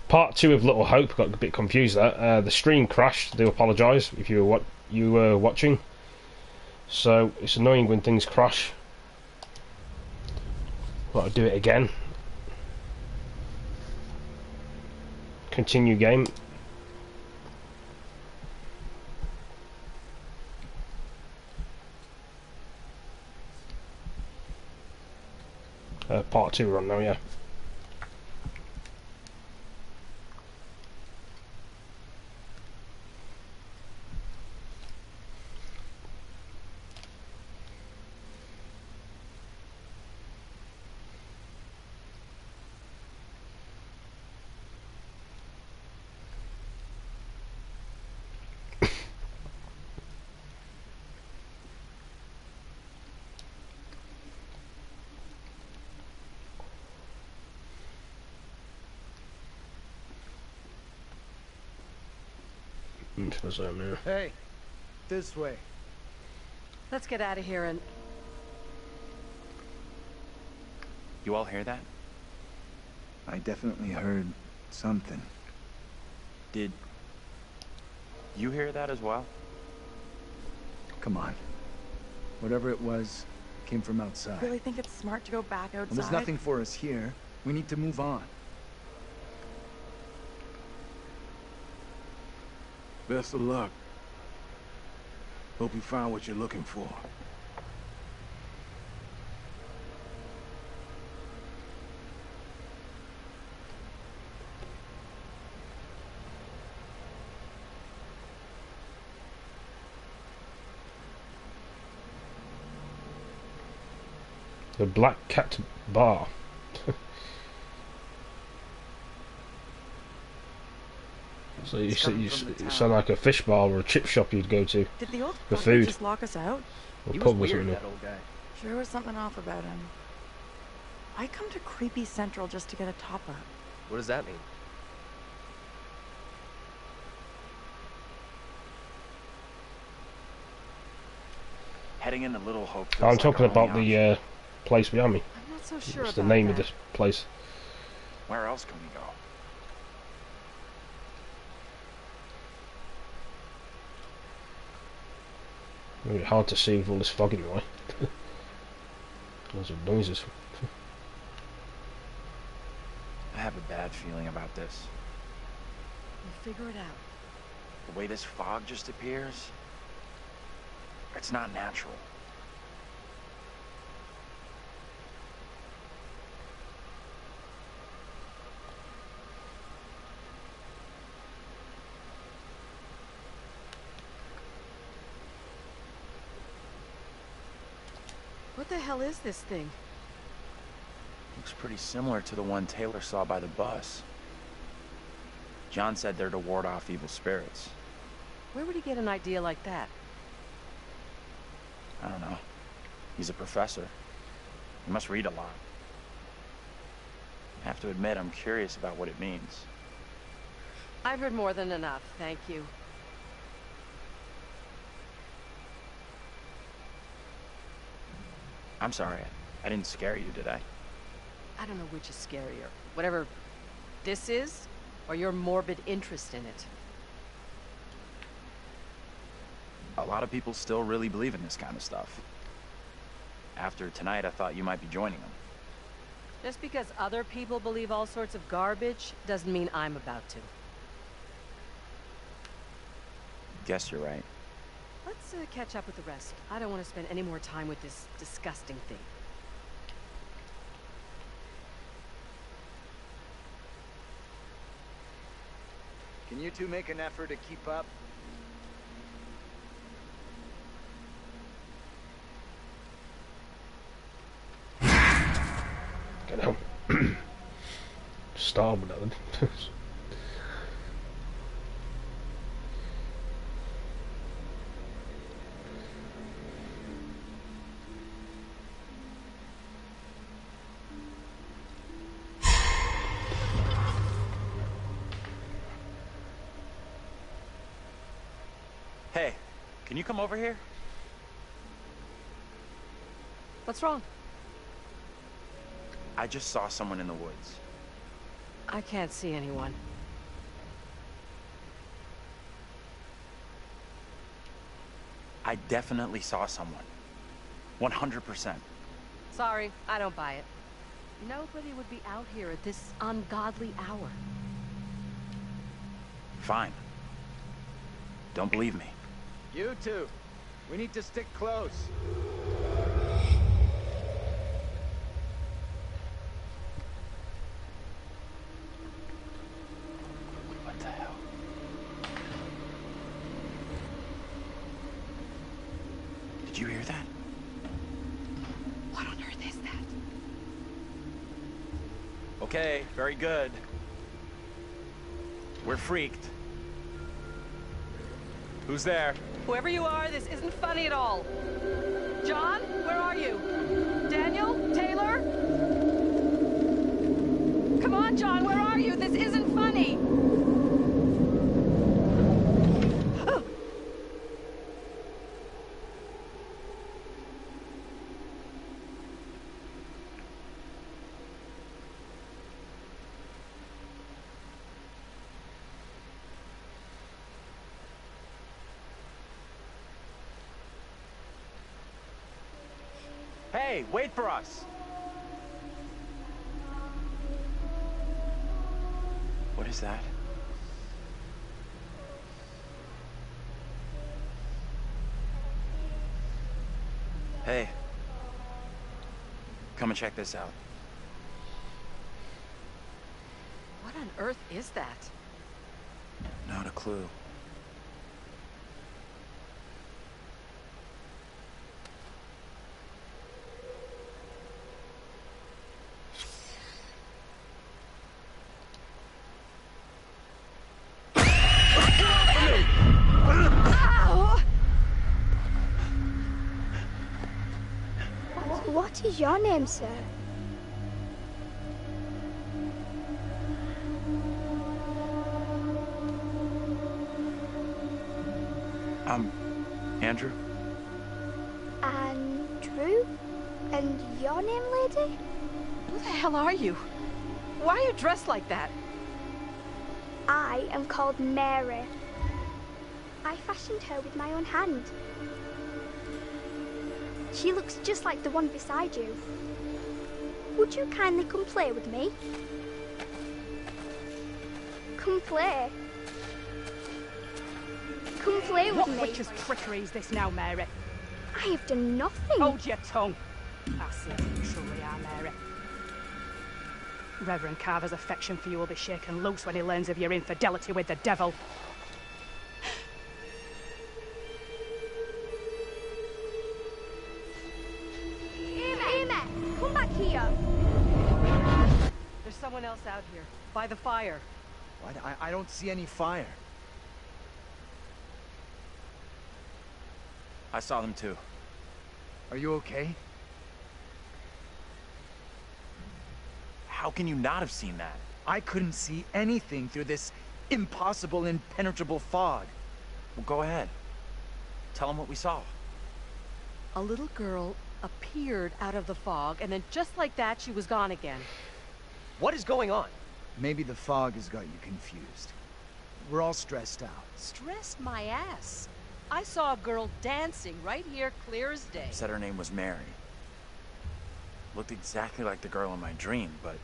Part 2 of Little Hope, got a bit confused there. The stream crashed. I do apologise if you were watching. So it's annoying when things crash. Got to do it again. Continue game. Part 2 run now, yeah. Into the zone now. Hey, this way. Let's get out of here and... You all hear that? I definitely heard something. Did you hear that as well? Come on. Whatever it was, came from outside. Really think it's smart to go back outside? And there's nothing for us here. We need to move on. Best of luck. Hope you found what you're looking for. The Black Cat Bar. So you sound like a fish bar or a chip shop you'd go to Did the old for fucker food. just lock us out? Or He pub was or weird, something. that old guy. Sure was something off about him. I come to Creepy Central just to get a top-up. What does that mean? Heading into Little Hope. I'm feels talking like our about only the option. place behind me. I'm not so sure It's about the name that. of this place. Where else can we go? Really hard to see with all this fog in the way. Lots of noises. I have a bad feeling about this. We'll figure it out. The way this fog just appears, it's not natural. What the hell is this thing? Looks pretty similar to the one Taylor saw by the bus. John said they're to ward off evil spirits. Where would he get an idea like that? I don't know. He's a professor. He must read a lot. I have to admit, I'm curious about what it means. I've heard more than enough, thank you. I'm sorry, I didn't scare you, did I? I don't know which is scarier. Whatever this is, or your morbid interest in it. A lot of people still really believe in this kind of stuff. After tonight, I thought you might be joining them. Just because other people believe all sorts of garbage doesn't mean I'm about to. Guess you're right. Let's catch up with the rest. I don't want to spend any more time with this disgusting thing. Can you two make an effort to keep up? Get out. Starve with that then. Hey, can you come over here? What's wrong? I just saw someone in the woods. I can't see anyone. I definitely saw someone. 100%. Sorry, I don't buy it. Nobody would be out here at this ungodly hour. Fine. Don't believe me. You two, we need to stick close. What the hell? Did you hear that? What on earth is that? Okay, very good. We're freaked. Who's there? Whoever you are, this isn't funny at all. John, where are you? Daniel? Taylor? Come on, John, where are you? This isn't funny. Hey, wait for us! What is that? Hey. Come and check this out. What on earth is that? Not a clue. What is your name, sir? Andrew? Andrew? And your name, lady? Who the hell are you? Why are you dressed like that? I am called Mary. I fashioned her with my own hand. She looks just like the one beside you. Would you kindly come play with me? Come play. Come play with me. What witch's trickery is this now, Mary? I have done nothing. Hold your tongue. I see what you truly are, Mary. Reverend Carver's affection for you will be shaken loose when he learns of your infidelity with the devil. Amy, come back here. There's someone else out here, by the fire. What? I don't see any fire. I saw them too. Are you okay? How can you not have seen that? I couldn't see anything through this impossible, impenetrable fog. Well, go ahead. Tell them what we saw. A little girl appeared out of the fog, and then just like that, she was gone again. What is going on? Maybe the fog has got you confused. We're all stressed out. Stressed my ass. I saw a girl dancing right here, clear as day. Said her name was Mary. Looked exactly like the girl in my dream, but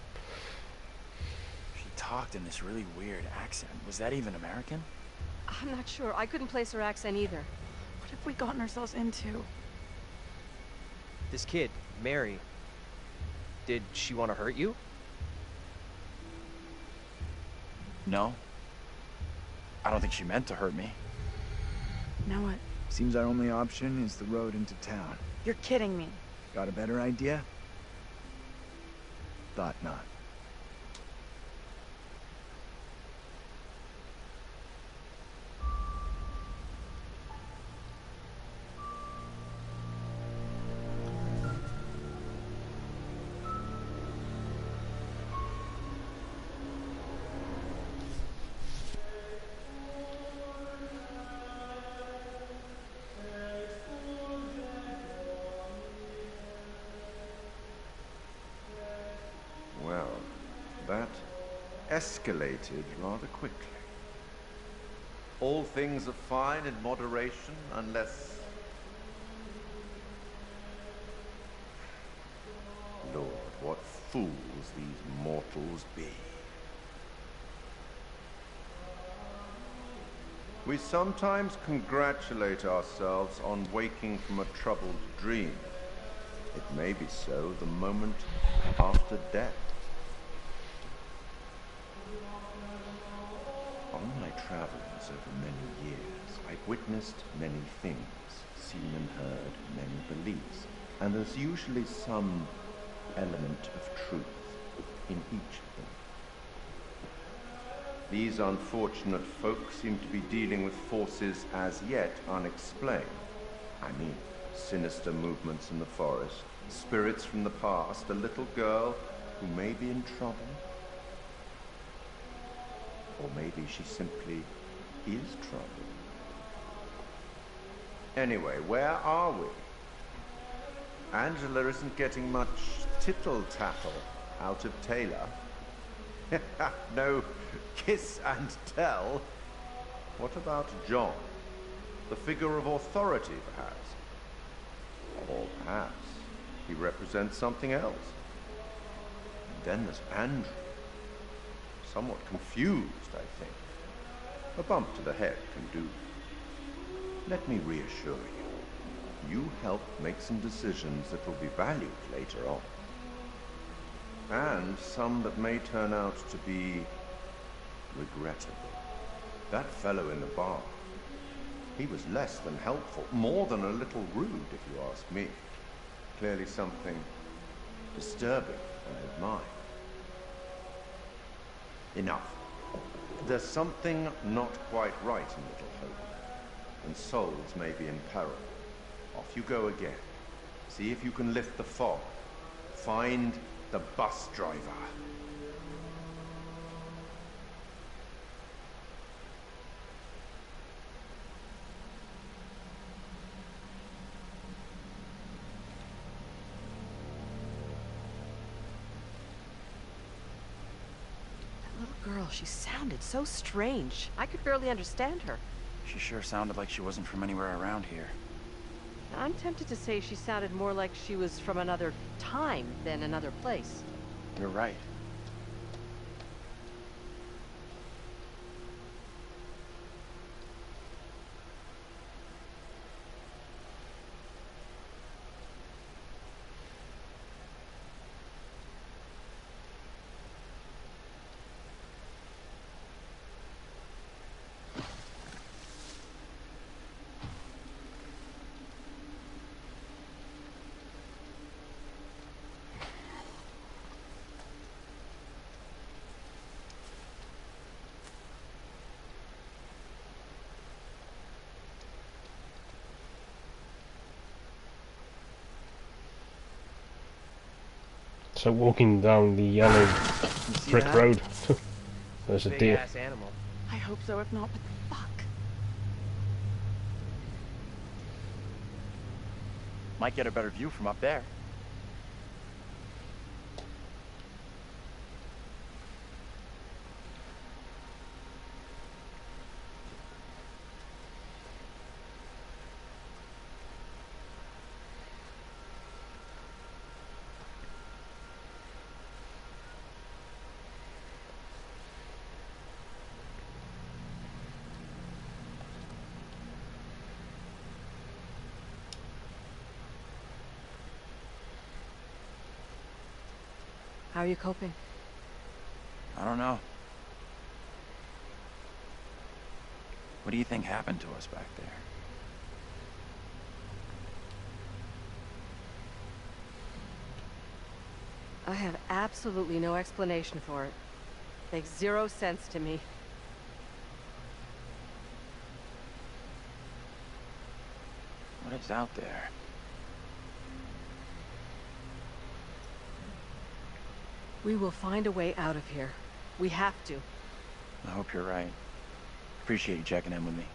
she talked in this really weird accent. Was that even American? I'm not sure. I couldn't place her accent either. What have we gotten ourselves into? This kid, Mary, did she want to hurt you? No. I don't think she meant to hurt me. Now what? Seems our only option is the road into town. You're kidding me. Got a better idea? Thought not. Well, escalated rather quickly. All things are fine in moderation, unless... Lord, what fools these mortals be. We sometimes congratulate ourselves on waking from a troubled dream. It may be so the moment after death. On my travels over many years, I've witnessed many things, seen and heard many beliefs, and there's usually some element of truth in each of them. These unfortunate folk seem to be dealing with forces as yet unexplained. I mean, sinister movements in the forest, spirits from the past, a little girl who may be in trouble. Or maybe she simply is trouble. Anyway, where are we? Angela isn't getting much tittle-tattle out of Taylor. No kiss and tell. What about John? The figure of authority, perhaps? Or perhaps he represents something else. And then there's Andrew. Somewhat confused, I think. A bump to the head can do. Let me reassure you. You help make some decisions that will be valued later on. And some that may turn out to be regrettable. That fellow in the bar, he was less than helpful, more than a little rude, if you ask me. Clearly something disturbing on his mind. Enough. There's something not quite right in Little Hope, and souls may be in peril. Off you go again. See if you can lift the fog. Find the bus driver. Girl, she sounded so strange. I could barely understand her. She sure sounded like she wasn't from anywhere around here. I'm tempted to say she sounded more like she was from another time than another place. You're right. So walking down the yellow brick that? road, there's a Big deer. ass animal. I hope so, if not, fuck. Might get a better view from up there. How are you coping? I don't know. What do you think happened to us back there? I have absolutely no explanation for it. Makes zero sense to me. What is out there? We will find a way out of here. We have to. I hope you're right. Appreciate you checking in with me.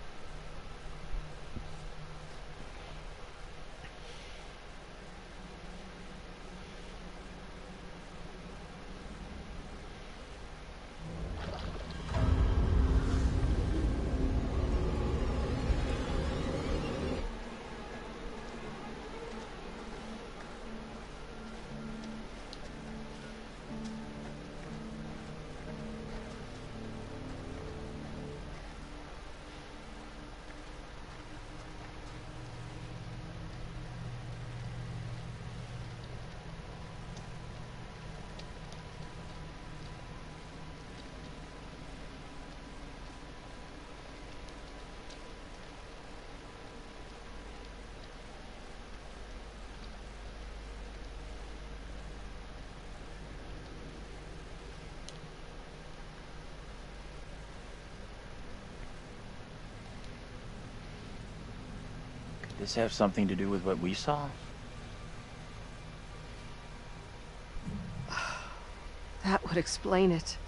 this have something to do with what we saw? That would explain it.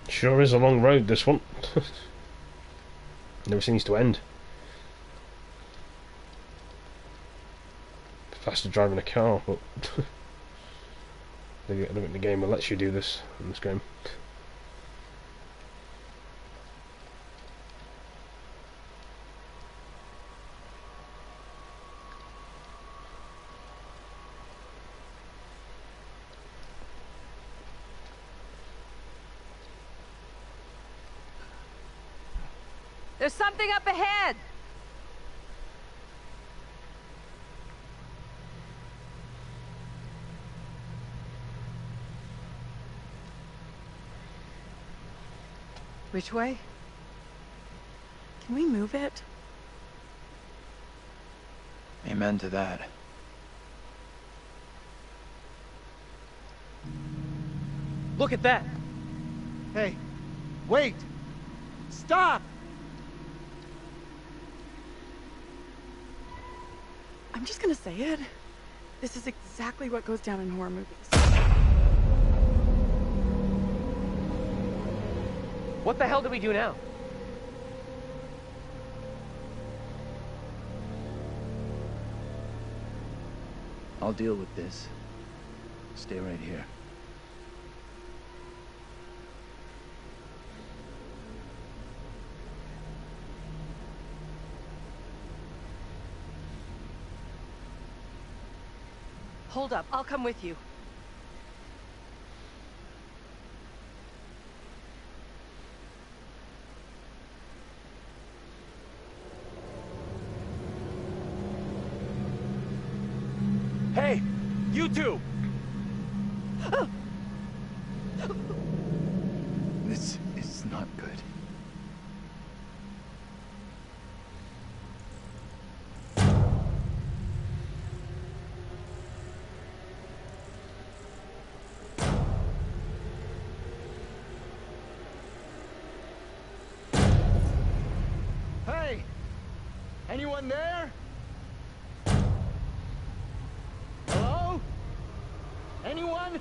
Sure is a long road, this one. Never seems to end. Faster driving a car, but I don't think the game will let you do this in this game. There's something up ahead! Which way? Can we move it? Amen to that. Look at that! Hey, wait! Stop! I'm just gonna say it. This is exactly what goes down in horror movies. What the hell do we do now? I'll deal with this. Stay right here. Hold up, I'll come with you. Hey, you two! This is not good. Hey! Anyone there? Hello? Anyone?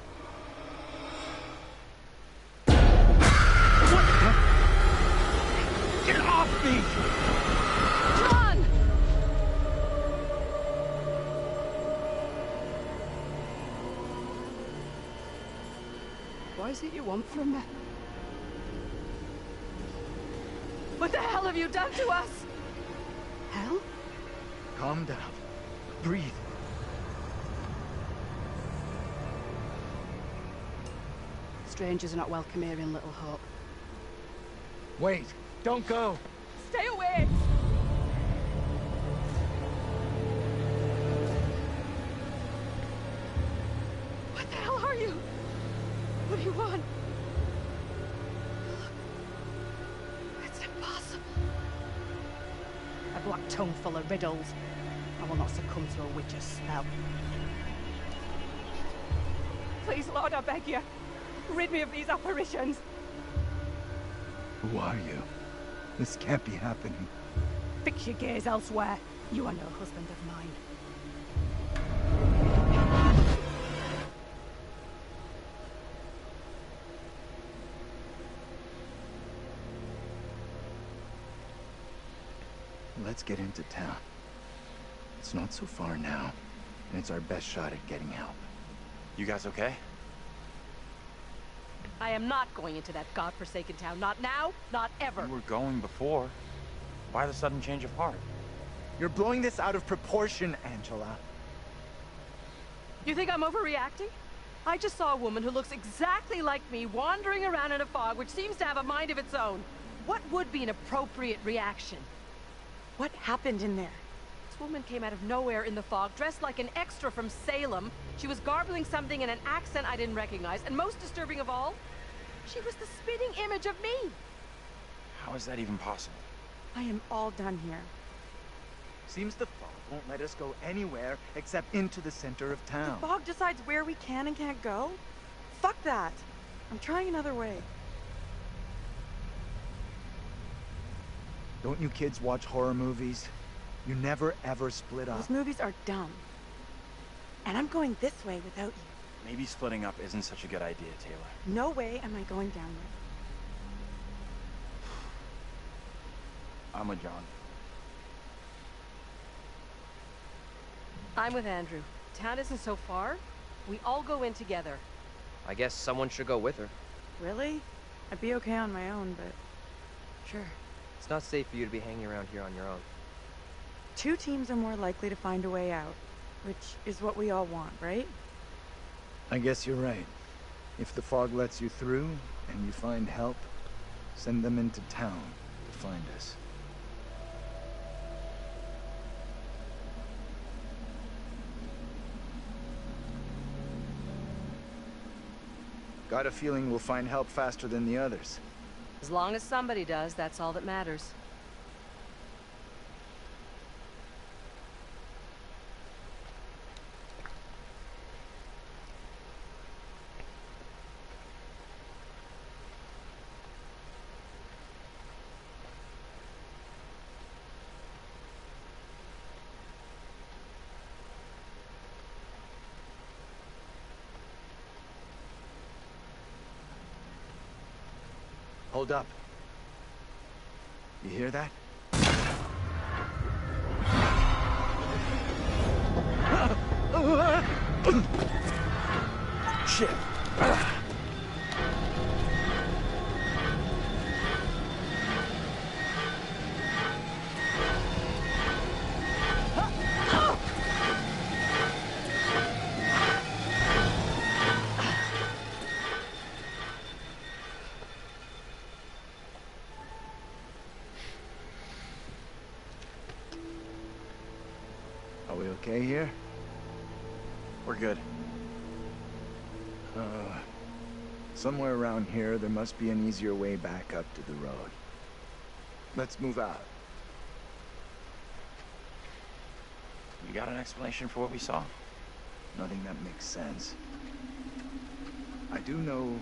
What the? Get off me! Run! What is it you want from me? What the hell have you done to us? Hell? Calm down. Breathe. Strangers are not welcome here in Little Hope. Wait. Don't go. Stay away! What the hell are you? What do you want? It's impossible. A black tongue full of riddles. I will not succumb to a witch's spell. Please, Lord, I beg you. Rid me of these apparitions. Who are you? This can't be happening. Fix your gaze elsewhere. You are no husband of mine. Let's get into town. It's not so far now, and it's our best shot at getting help. You guys okay? I am not going into that godforsaken town. Not now, not ever. You were going before. Why the sudden change of heart? You're blowing this out of proportion, Angela. You think I'm overreacting? I just saw a woman who looks exactly like me wandering around in a fog which seems to have a mind of its own. What would be an appropriate reaction? What happened in there? This woman came out of nowhere in the fog, dressed like an extra from Salem. She was garbling something in an accent I didn't recognize, and most disturbing of all, she was the spitting image of me. How is that even possible? I am all done here. Seems the fog won't let us go anywhere except into the center of The town. fog decides where we can and can't go? Fuck that. I'm trying another way. Don't you kids watch horror movies? You never ever split up. Those movies are dumb. And I'm going this way without you. Maybe splitting up isn't such a good idea, Taylor. No way am I going down there. I'm with John. I'm with Andrew. Town isn't so far. We all go in together. I guess someone should go with her. Really? I'd be okay on my own, but sure. It's not safe for you to be hanging around here on your own. 2 teams are more likely to find a way out, which is what we all want, right? I guess you're right. If the fog lets you through and you find help, send them into town to find us. Got a feeling we'll find help faster than the others. As long as somebody does, that's all that matters. Hold up. You hear that? Shit. Are we okay here? We're good. Somewhere around here, there must be an easier way back up to the road. Let's move out. You got an explanation for what we saw? Nothing that makes sense. I do know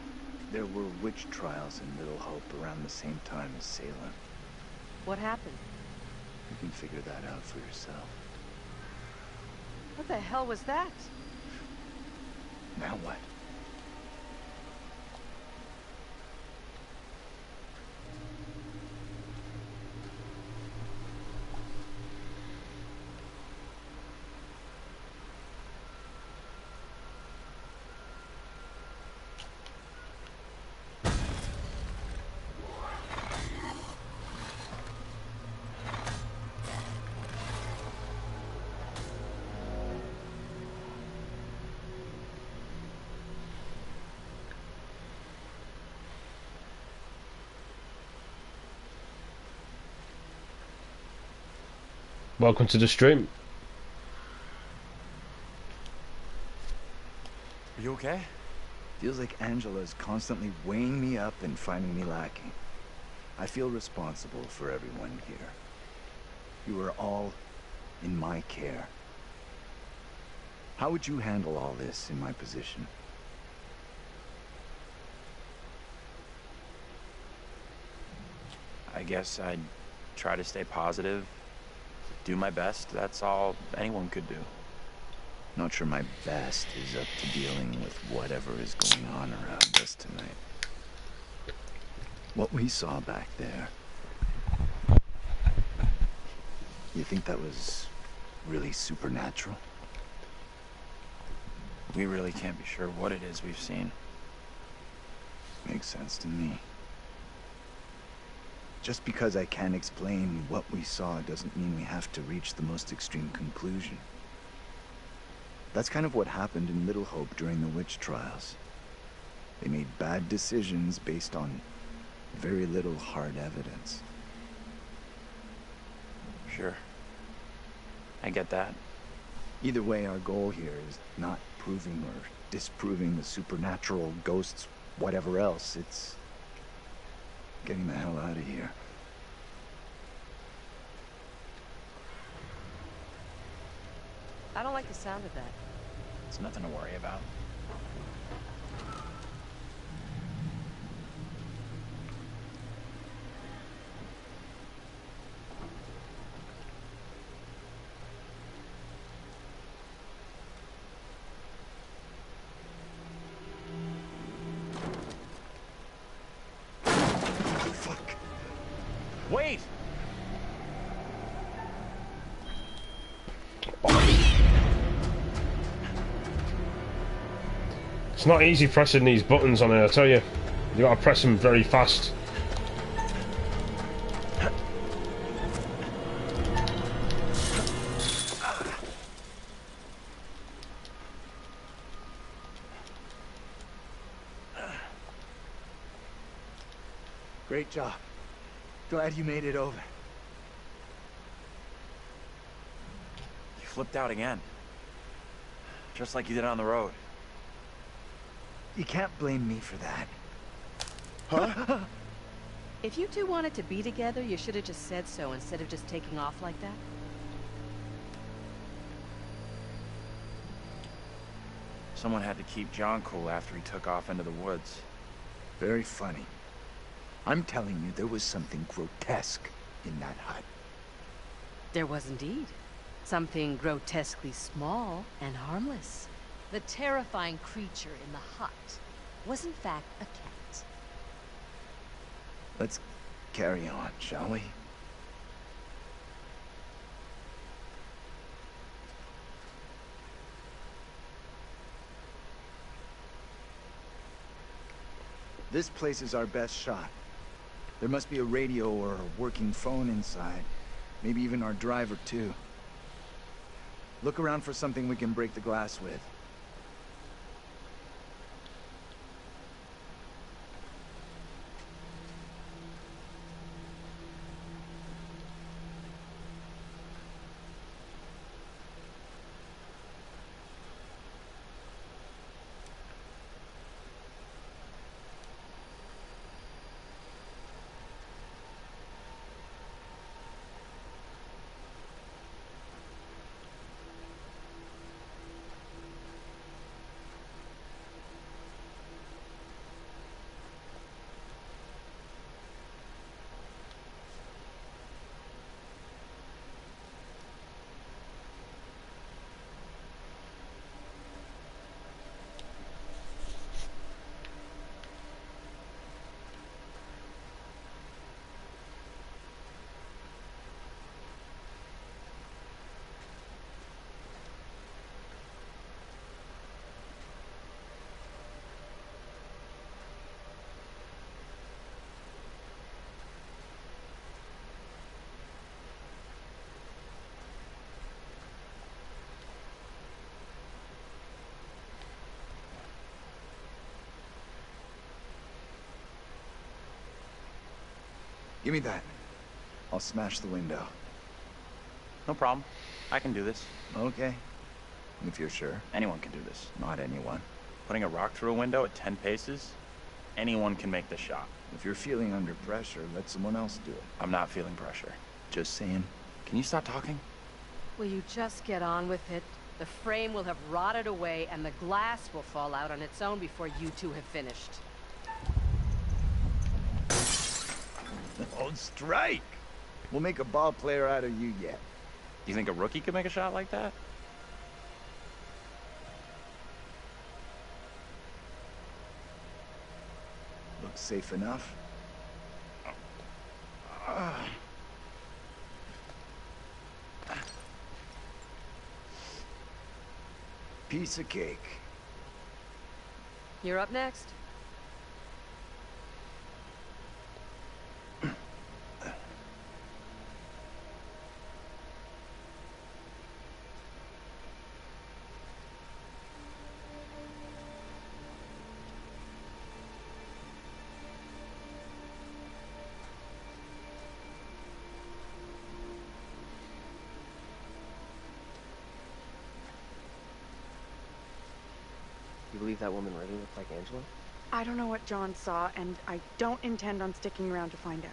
there were witch trials in Little Hope around the same time as Salem. What happened? You can figure that out for yourself. What the hell was that? Now what? Welcome to the stream. Are you okay? Feels like Angela's constantly weighing me up and finding me lacking. I feel responsible for everyone here. You are all in my care. How would you handle all this in my position? I guess I'd try to stay positive, do my best. That's all anyone could do. Not sure my best is up to dealing with whatever is going on around us tonight. What we saw back there, you think that was really supernatural? We really can't be sure what it is we've seen. Makes sense to me. Just because I can't explain what we saw doesn't mean we have to reach the most extreme conclusion. That's kind of what happened in Little Hope during the witch trials. They made bad decisions based on very little hard evidence. Sure. I get that. Either way, our goal here is not proving or disproving the supernatural, ghosts, whatever else. It's getting the hell out of here. I don't like the sound of that. It's nothing to worry about. Fuck. Wait! It's not easy pressing these buttons on it, I tell you. You gotta press them very fast. Great job. Glad you made it over. You flipped out again. Just like you did on the road. You can't blame me for that. Huh? If you two wanted to be together, you should have just said so instead of just taking off like that. Someone had to keep John cool after he took off into the woods. Very funny. I'm telling you, there was something grotesque in that hut. There was indeed. Something grotesquely small and harmless. The terrifying creature in the hut was in fact a cat. Let's carry on, shall we? This place is our best shot. There must be a radio or a working phone inside. Maybe even our driver, too. Look around for something we can break the glass with. Give me that. I'll smash the window. No problem. I can do this. Okay. If you're sure. Anyone can do this. Not anyone. Putting a rock through a window at 10 paces? Anyone can make the shot. If you're feeling under pressure, let someone else do it. I'm not feeling pressure. Just saying. Can you stop talking? Will you just get on with it? The frame will have rotted away and the glass will fall out on its own before you two have finished. On strike! We'll make a ball player out of you yet. You think a rookie could make a shot like that? Looks safe enough. Piece of cake. You're up next. You believe that woman really looked like Angela? I don't know what John saw, and I don't intend on sticking around to find out.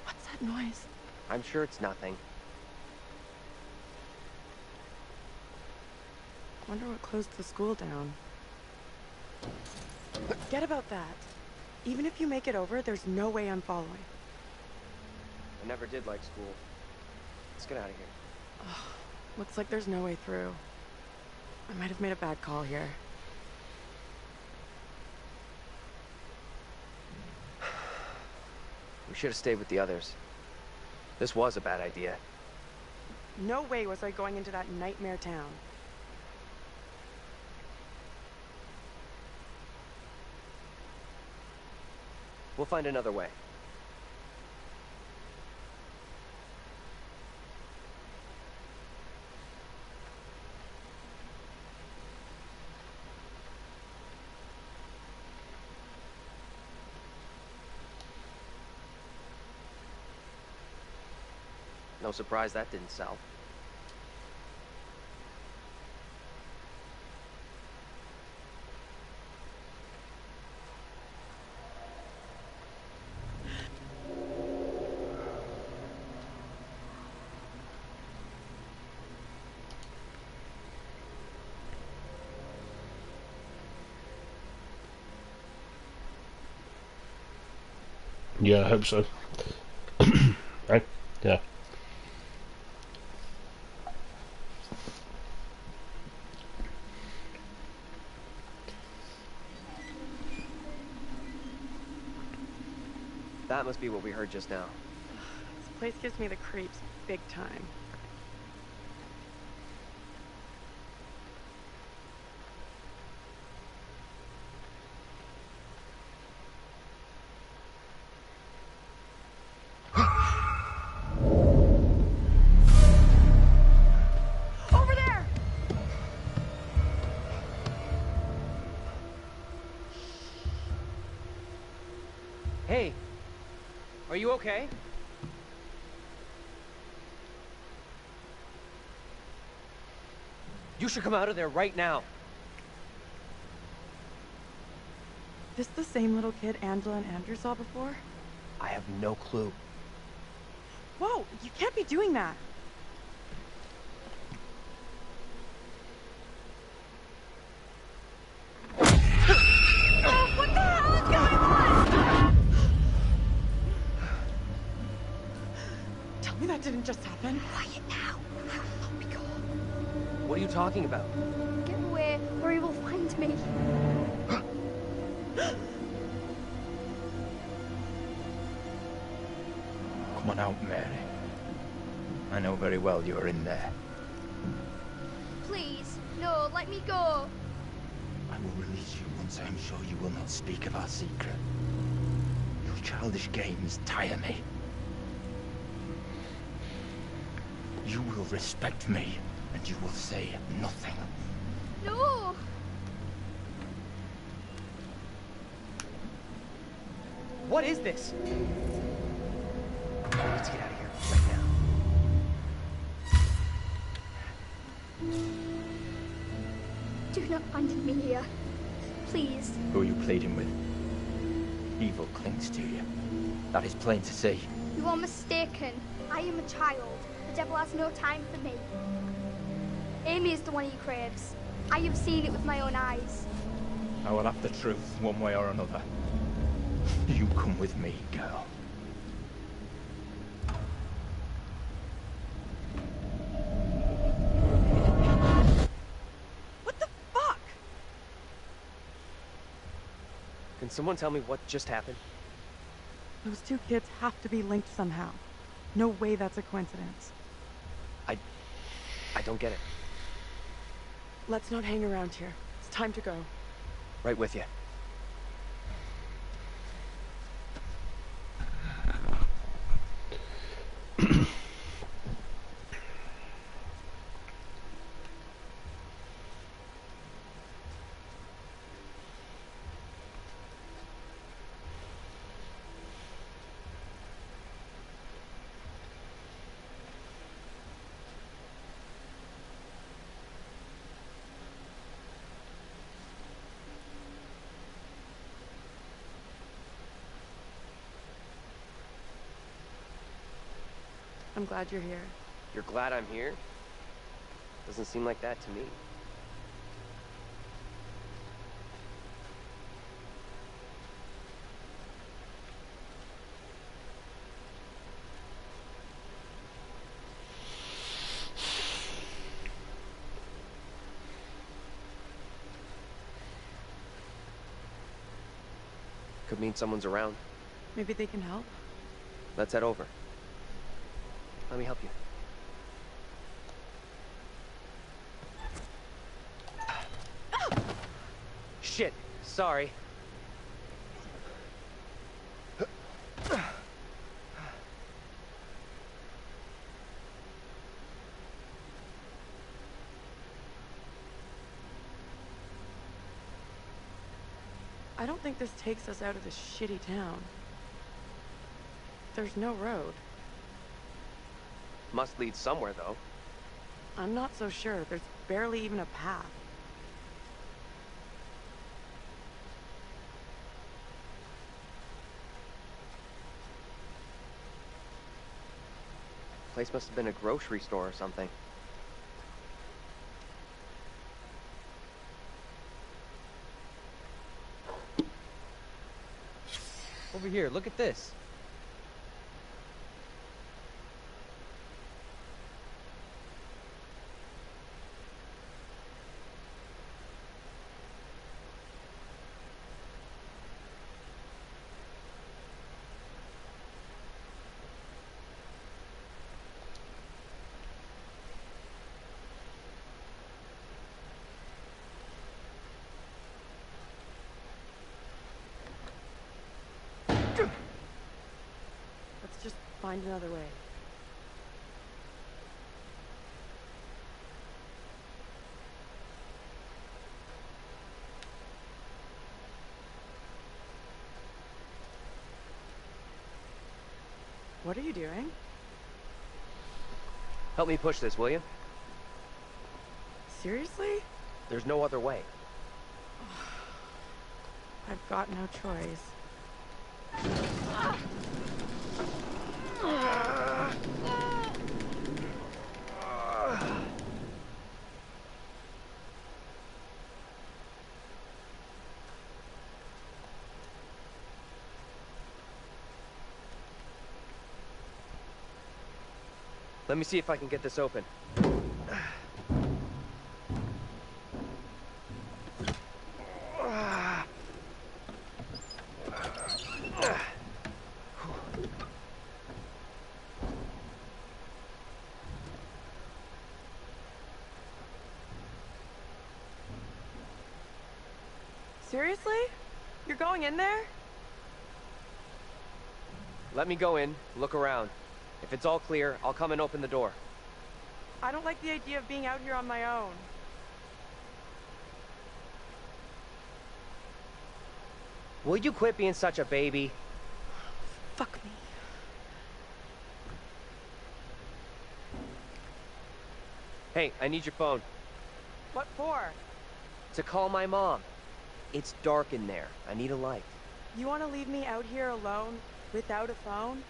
What's that noise? I'm sure it's nothing. Wonder what closed the school down. Forget about that. Even if you make it over, there's no way I'm following. I never did like school. Let's get out of here. Looks like there's no way through. I might have made a bad call here. We should have stayed with the others. This was a bad idea. No way was I going into that nightmare town. We'll find another way. No surprise that didn't sell. Yeah, I hope so. Right? Yeah. That must be what we heard just now. This place gives me the creeps big time. Over there! Hey! Are you okay? You should come out of there right now. This the same little kid Angela and Andrew saw before? I have no clue. Whoa, you can't be doing that. Oh, what the hell is going on? Tell me that didn't just happen. Quiet now. Let me go. What are you talking about? Get away, or he will find me. Come on out, Mary. I know very well you're in there. Please, no, let me go. I will release you once I am sure you will not speak of our secret. Your childish games tire me. You will respect me, and you will say nothing. No! What is this? Let's get out of here right now. Do not abandon me here. Please. Who are you pleading with? Evil clings to you. That is plain to see. You are mistaken. I am a child. The devil has no time for me. Amy is the one he craves. I have seen it with my own eyes. I will have the truth one way or another. You come with me, girl. What the fuck? Can someone tell me what just happened? Those two kids have to be linked somehow. No way that's a coincidence. I don't get it. Let's not hang around here. It's time to go. Right with you. I'm glad you're here. You're glad I'm here? Doesn't seem like that to me. Could mean someone's around. Maybe they can help. Let's head over. Let me help you. Shit, sorry. I don't think this takes us out of this shitty town. There's no road. Must lead somewhere, though. I'm not so sure. There's barely even a path. Place must have been a grocery store or something. Over here, look at this. Let's just find another way. What are you doing? Help me push this, will you? Seriously? There's no other way. I've got no choice. Let me see if I can get this open. Seriously? You're going in there? Let me go in, look around. If it's all clear, I'll come and open the door. I don't like the idea of being out here on my own. Will you quit being such a baby? Fuck me. Hey, I need your phone. What for? To call my mom. It's dark in there. I need a light. You want to leave me out here alone without a phone?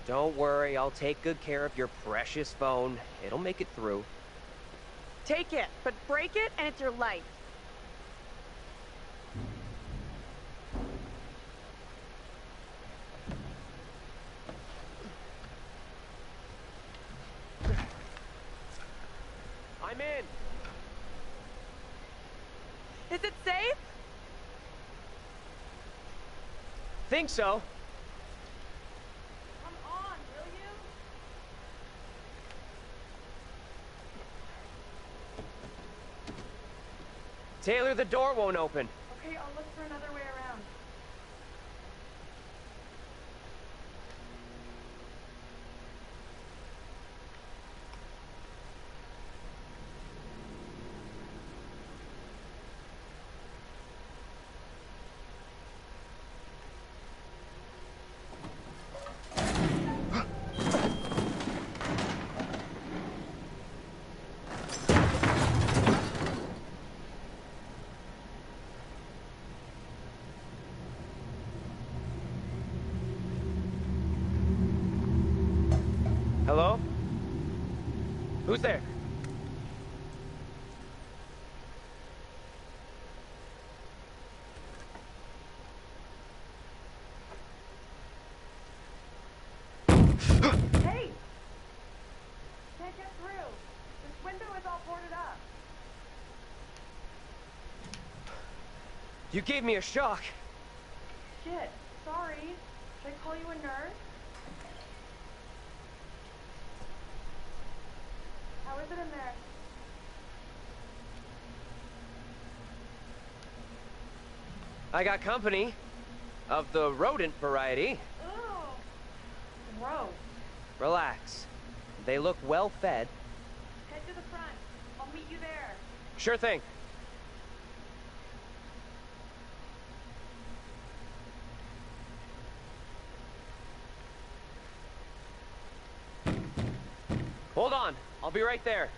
Don't worry, I'll take good care of your precious phone. It'll make it through. Take it, but break it and it's your life. I'm in. Is it safe? Think so. Come on, will you? Taylor, the door won't open. Okay, I'll look for another way around. Hello? Who's there? Hey! Can't get through. This window is all boarded up. You gave me a shock. Shit. Sorry. Should I call you a nurse? How is it in there? I got company. Of the rodent variety. Ugh. Gross. Relax. They look well fed. Head to the front. I'll meet you there. Sure thing. Hold on. I'll be right there.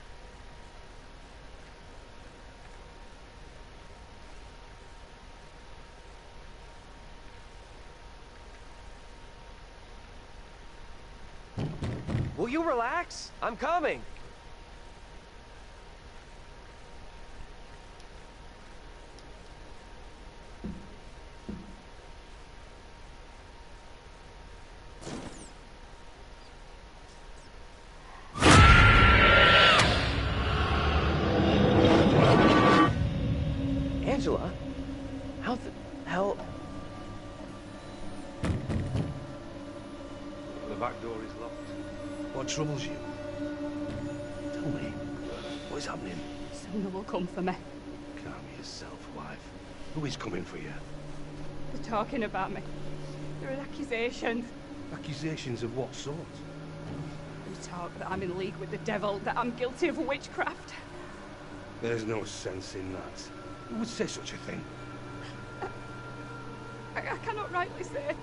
Will you relax? I'm coming. Angela? How the hell? The back door is locked. What troubles you? Tell me, what is happening? Someone will come for me. Calm yourself, wife. Who is coming for you? They're talking about me. There are accusations. Accusations of what sort? They talk that I'm in league with the devil, that I'm guilty of witchcraft. There's no sense in that. Who would say such a thing? I cannot rightly say.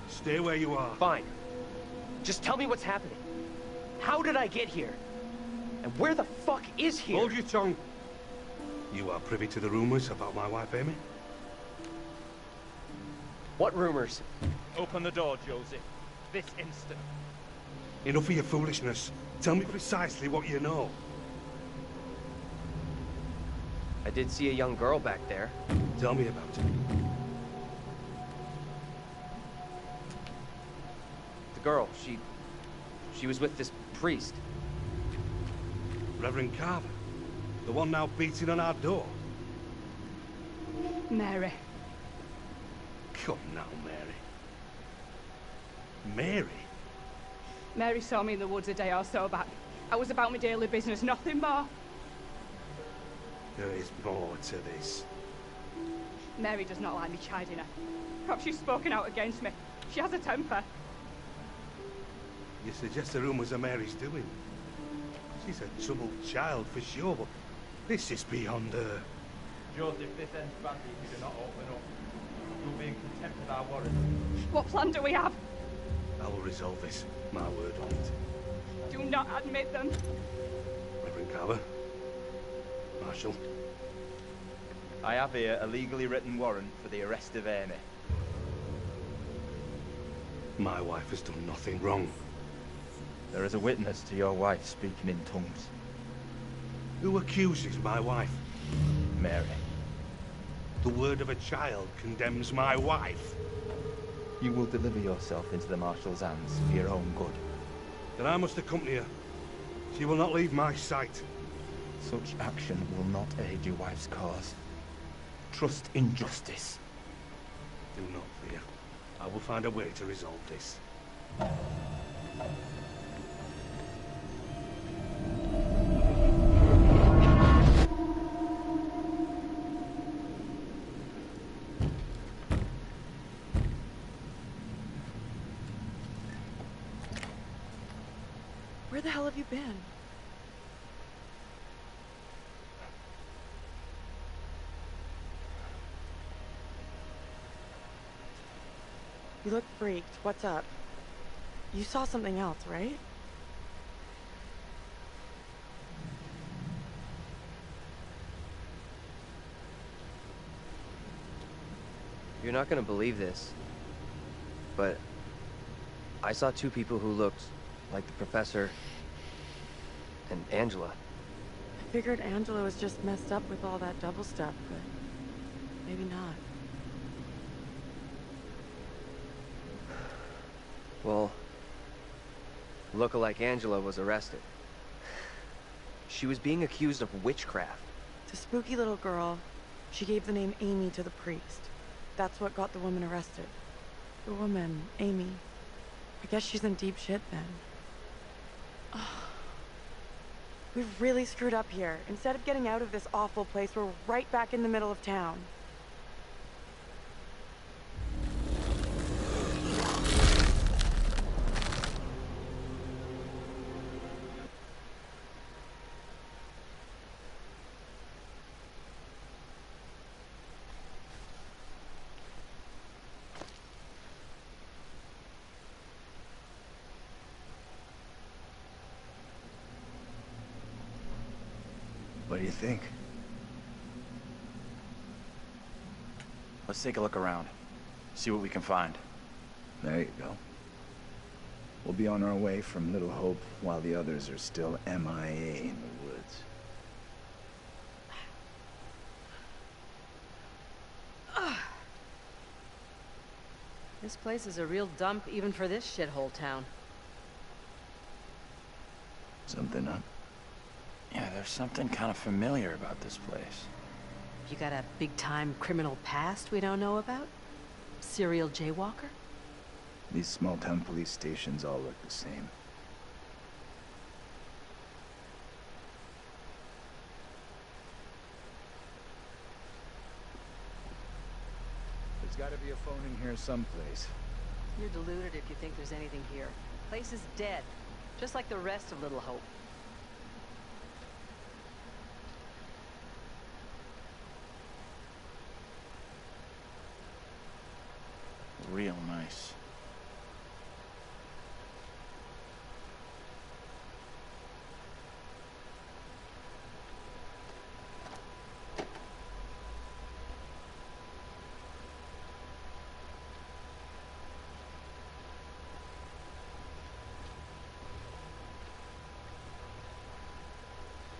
Stay where you are. Fine. Just tell me what's happening. How did I get here? And where the fuck is here? Hold your tongue. You are privy to the rumors about my wife, Amy? What rumors? Open the door, Josie. This instant. Enough of your foolishness. Tell me precisely what you know. I did see a young girl back there. Tell me about it. The girl, she was with this priest. Reverend Carver. The one now beating on our door. Mary. Come now, Mary. Mary? Mary saw me in the woods a day or so back. I was about my daily business, nothing more. There is more to this. Mary does not like me chiding her. Perhaps she's spoken out against me. She has a temper. You suggest the rumors are Mary's doing? She's a troubled child for sure, but this is beyond her. Joseph, this ends badly if you do not open up. You'll be in contempt of our warrant. What plan do we have? I will resolve this. My word on it. Do not admit them. Reverend Carver. Marshal. I have here a legally written warrant for the arrest of Amy. My wife has done nothing wrong. There is a witness to your wife speaking in tongues. Who accuses my wife? Mary. The word of a child condemns my wife. You will deliver yourself into the Marshal's hands for your own good. Then I must accompany her. She will not leave my sight. Such action will not aid your wife's cause. Trust in justice. Do not fear. I will find a way to resolve this. Where the hell have you been? You look freaked. What's up? You saw something else, right? You're not gonna believe this, but I saw two people who looked like the professor and Angela. I figured Angela was just messed up with all that double stuff, but maybe not. Well, lookalike Angela was arrested. She was being accused of witchcraft. The spooky little girl, she gave the name Amy to the priest. That's what got the woman arrested. The woman, Amy. I guess she's in deep shit then. We've really screwed up here. Instead of getting out of this awful place, we're right back in the middle of town. What do you think? Let's take a look around. See what we can find. There you go. We'll be on our way from Little Hope while the others are still MIA in the woods. This place is a real dump even for this shithole town. Something up? Yeah, there's something kind of familiar about this place. You got a big-time criminal past we don't know about? Serial jaywalker? These small-town police stations all look the same. There's gotta be a phone in here someplace. You're deluded if you think there's anything here. Place is dead, just like the rest of Little Hope. Real nice.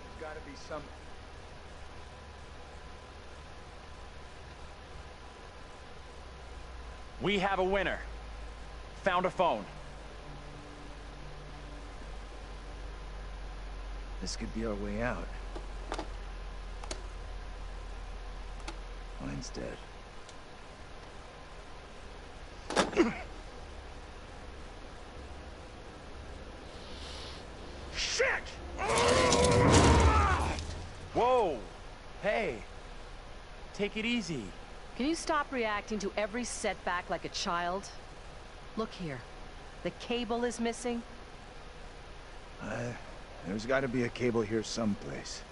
There's gotta be some... We have a winner. Found a phone. This could be our way out. Line's dead. Shit! Whoa! Hey! Take it easy. Can you stop reacting to every setback like a child? Look here. The cable is missing. There's gotta be a cable here someplace.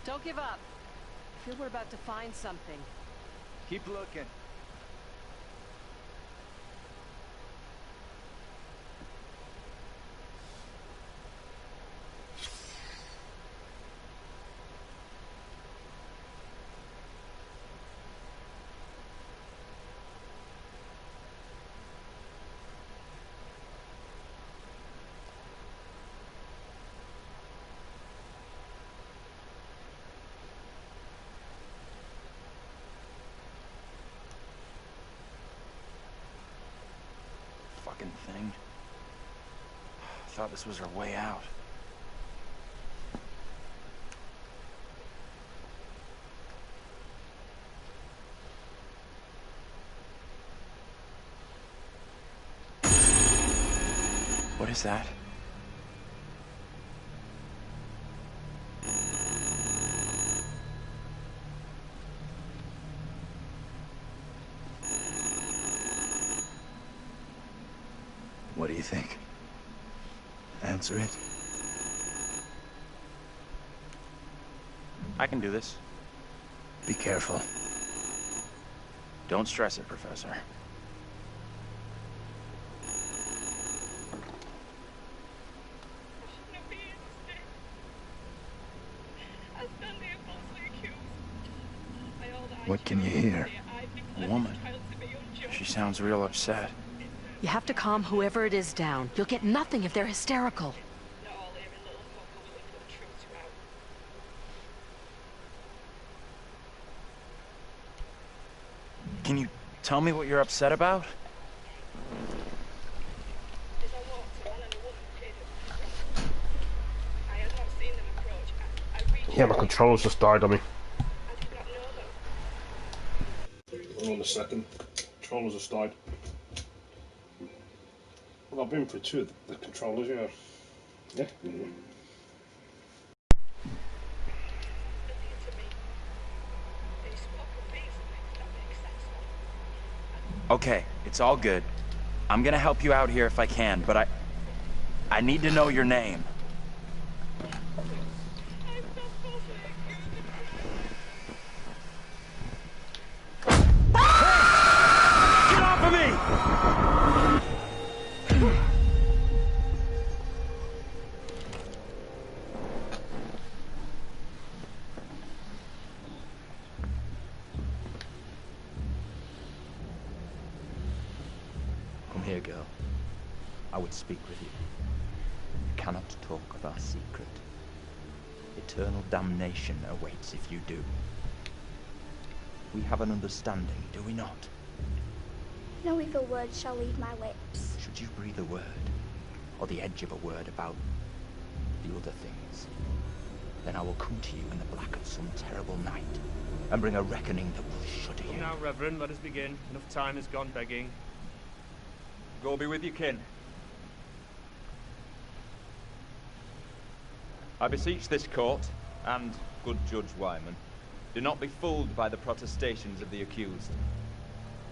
Don't give up. I feel we're about to find something. Keep looking. thought this was her way out. What is that? What do you think? Answer it. I can do this. Be careful. Don't stress it, Professor. What can you hear? A woman. She sounds real upset. You have to calm whoever it is down. You'll get nothing if they're hysterical. Can you tell me what you're upset about? Yeah, my controls just died on me. Hold on a second. Controllers just died. Well, I've been through two of the controllers, yeah. Yeah. Okay, it's all good. I'm gonna help you out here if I can, but I need to know your name. Get off of me! Come here, girl. I would speak with you. You cannot talk of our secret. Eternal damnation awaits if you do. We have an understanding, do we not? No evil word shall leave my lips. Should you breathe a word, or the edge of a word about the other things, then I will come to you in the black of some terrible night, and bring a reckoning that will shudder you. Now, Reverend, let us begin. Enough time has gone begging. Go be with your kin. I beseech this court, and good Judge Wyman, do not be fooled by the protestations of the accused.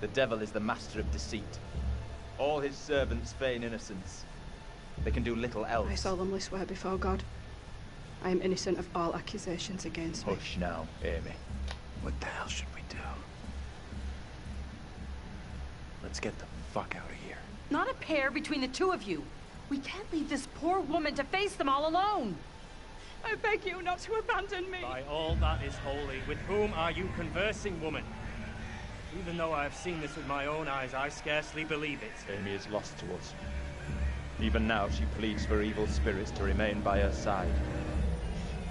The devil is the master of deceit. All his servants feign innocence. They can do little else. I solemnly swear before God, I am innocent of all accusations against me. Hush now, Amy. What the hell should we do? Let's get the fuck out of here. Not a pair between the two of you. We can't leave this poor woman to face them all alone. I beg you not to abandon me. By all that is holy, with whom are you conversing, woman? Even though I have seen this with my own eyes, I scarcely believe it. Amy is lost to us. Even now she pleads for evil spirits to remain by her side.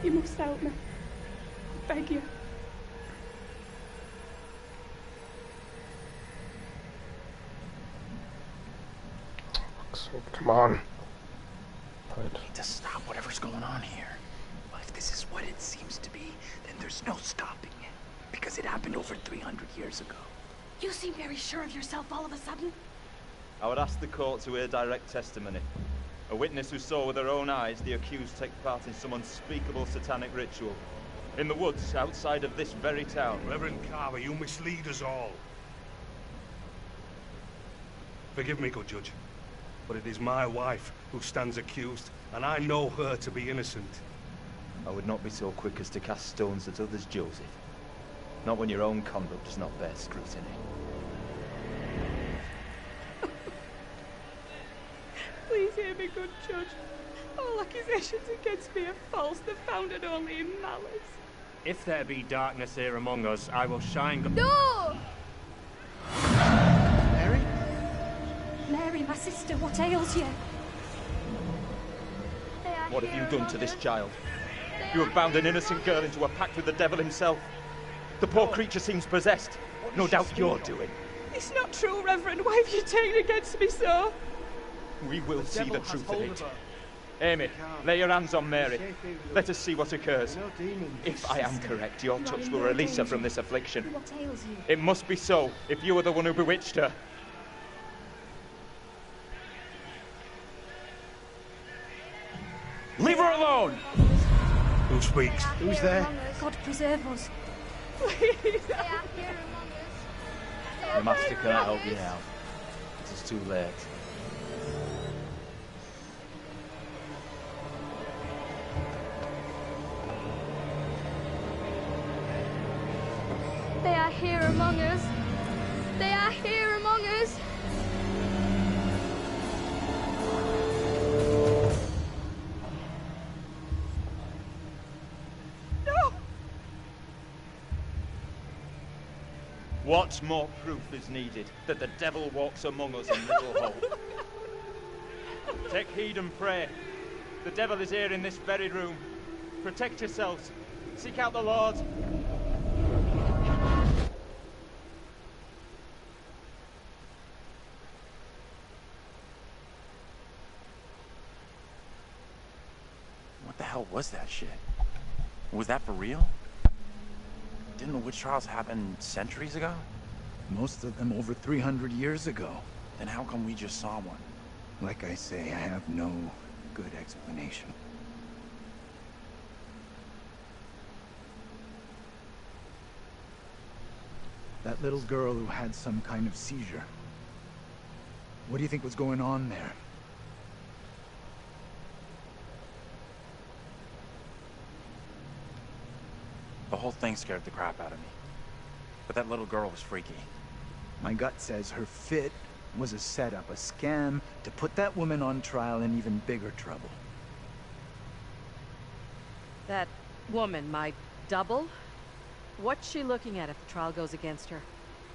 You must help me. I beg you. Come on. We need to stop whatever's going on here. Well, if this is what it seems to be, then there's no stopping it. Because it happened over 300 years ago. You seem very sure of yourself all of a sudden. I would ask the court to hear direct testimony. A witness who saw with her own eyes the accused take part in some unspeakable satanic ritual. In the woods outside of this very town. Reverend Carver, you mislead us all. Forgive me, good judge, but it is my wife who stands accused, and I know her to be innocent. I would not be so quick as to cast stones at others, Joseph. Not when your own conduct does not bear scrutiny. Please hear me, good judge. All accusations against me are false. They're founded only in malice. If there be darkness here among us, I will shine... No! Mary? Mary, my sister, what ails you? What have you done to this child? You have bound an innocent girl into a pact with the devil himself. The poor creature seems possessed. No doubt you're doing. It's not true, Reverend. Why have you taken against me so? We will see the truth of it. Amy, lay your hands on Mary. Let us see what occurs. If I am correct, your touch will release her from this affliction. What ails you? It must be so, if you are the one who bewitched her. Leave her alone! Who speaks? Who's there? God preserve us. The Master cannot help you now. It is too late. They are here among us. They are here among us. No! What more proof is needed that the devil walks among us in Little Hope? Take heed and pray. The devil is here in this very room. Protect yourselves. Seek out the Lord. What the hell was that shit? Was that for real? Didn't the witch trials happen centuries ago? Most of them over 300 years ago. Then how come we just saw one? Like I say, I have no good explanation. That little girl who had some kind of seizure. What do you think was going on there? The whole thing scared the crap out of me. But that little girl was freaky. My gut says her fit was a setup, a scam to put that woman on trial in even bigger trouble. That woman, my double? What's she looking at if the trial goes against her?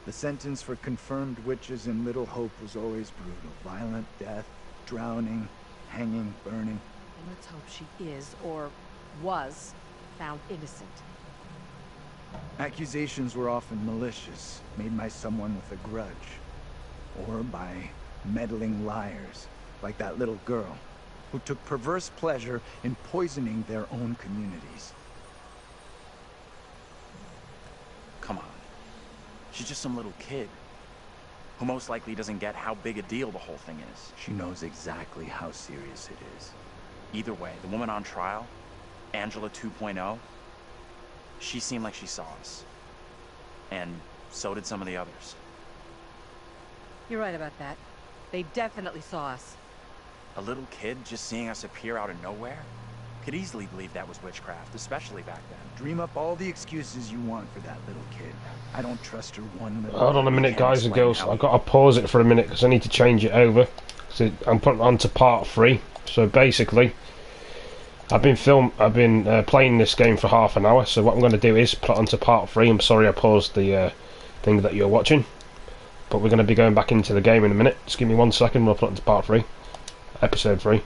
The sentence for confirmed witches in Little Hope was always brutal. Violent death, drowning, hanging, burning. And let's hope she is, or was, found innocent. Accusations were often malicious, made by someone with a grudge. Or by meddling liars, like that little girl, who took perverse pleasure in poisoning their own communities. Come on. She's just some little kid who most likely doesn't get how big a deal the whole thing is. She knows exactly how serious it is. Either way, the woman on trial, Angela 2.0, she seemed like she saw us. And so did some of the others. You're right about that. They definitely saw us. A little kid just seeing us appear out of nowhere? Could easily believe that was witchcraft, especially back then. Dream up all the excuses you want for that little kid. I don't trust her one little. Hold on a minute, guys and girls. I've got to pause it for a minute because I need to change it over. So I'm putting it on to part 3. So basically, I've been playing this game for half an hour. So what I'm going to do is put it on to part 3. I'm sorry I paused the thing that you're watching, but we're going to be going back into the game in a minute. Just give me 1 second. We'll put it into part 3, episode 3.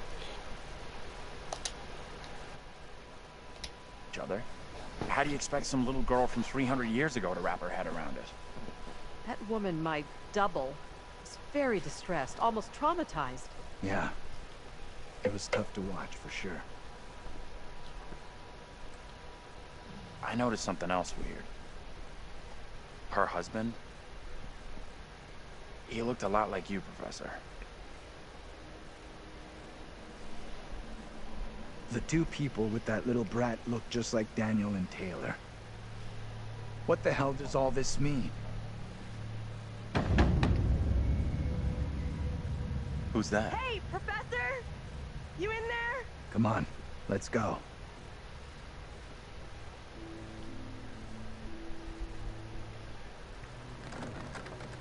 How do you expect some little girl from 300 years ago to wrap her head around it? That woman, my double, was very distressed, almost traumatized. Yeah. It was tough to watch, for sure. I noticed something else weird. Her husband, he looked a lot like you, Professor. The two people with that little brat look just like Daniel and Taylor. What the hell does all this mean? Who's that? Hey, Professor! You in there? Come on, let's go.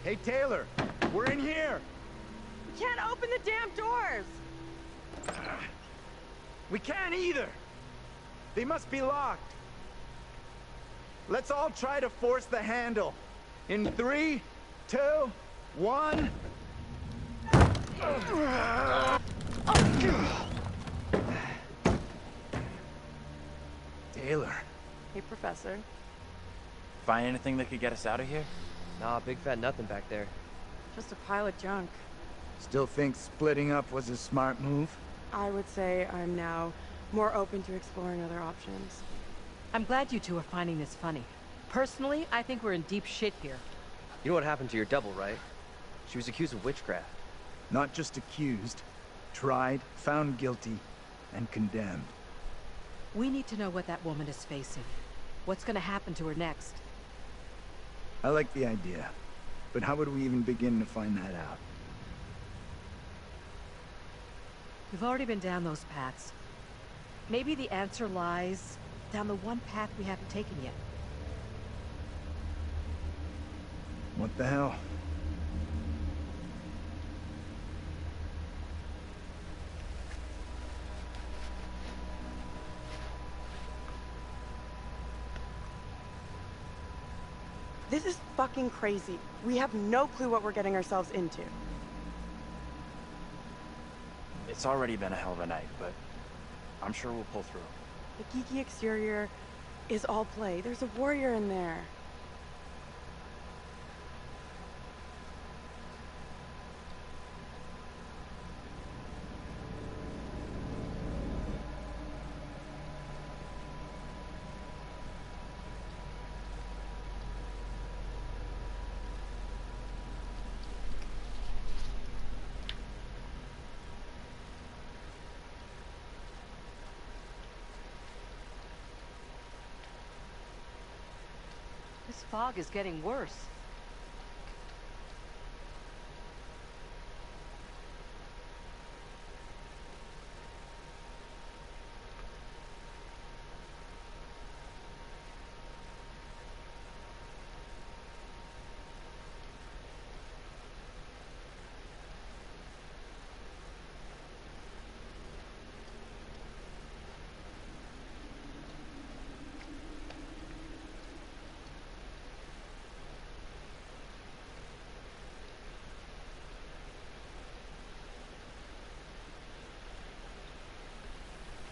Hey, Taylor, we're in here. We can't open the damn doors. We can't either. They must be locked. Let's all try to force the handle. In 3, 2, 1. Taylor. Hey, Professor. Find anything that could get us out of here? Nah, big fat nothing back there. Just a pile of junk. Still think splitting up was a smart move? I would say I'm now more open to exploring other options. I'm glad you two are finding this funny. Personally, I think we're in deep shit here. You know what happened to your double, right? She was accused of witchcraft. Not just accused, tried, found guilty, and condemned. We need to know what that woman is facing. What's gonna happen to her next? I like the idea, but how would we even begin to find that out? We've already been down those paths. Maybe the answer lies down the one path we haven't taken yet. What the hell? This is fucking crazy. We have no clue what we're getting ourselves into. It's already been a hell of a night, but I'm sure we'll pull through. The geeky exterior is all play. There's a warrior in there. This fog is getting worse.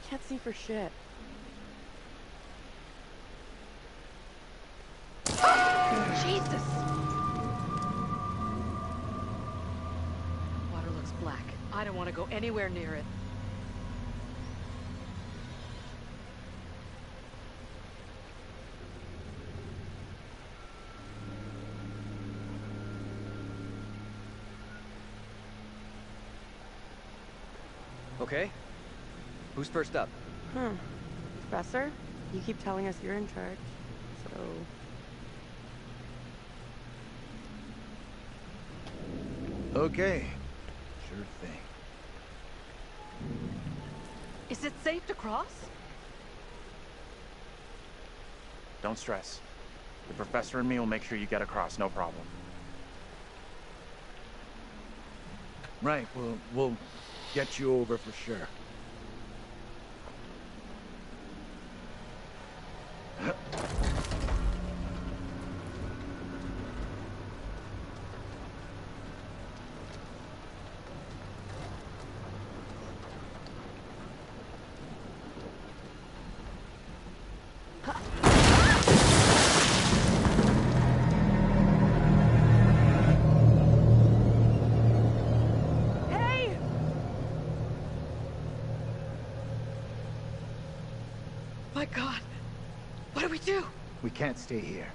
Can't see for shit. Jesus! Water looks black. I don't want to go anywhere near it. Okay. Who's first up? Professor? You keep telling us you're in charge, so... Okay. Sure thing. Is it safe to cross? Don't stress. The professor and me will make sure you get across, no problem. Right, we'll get you over for sure. My God, what do we do? We can't stay here.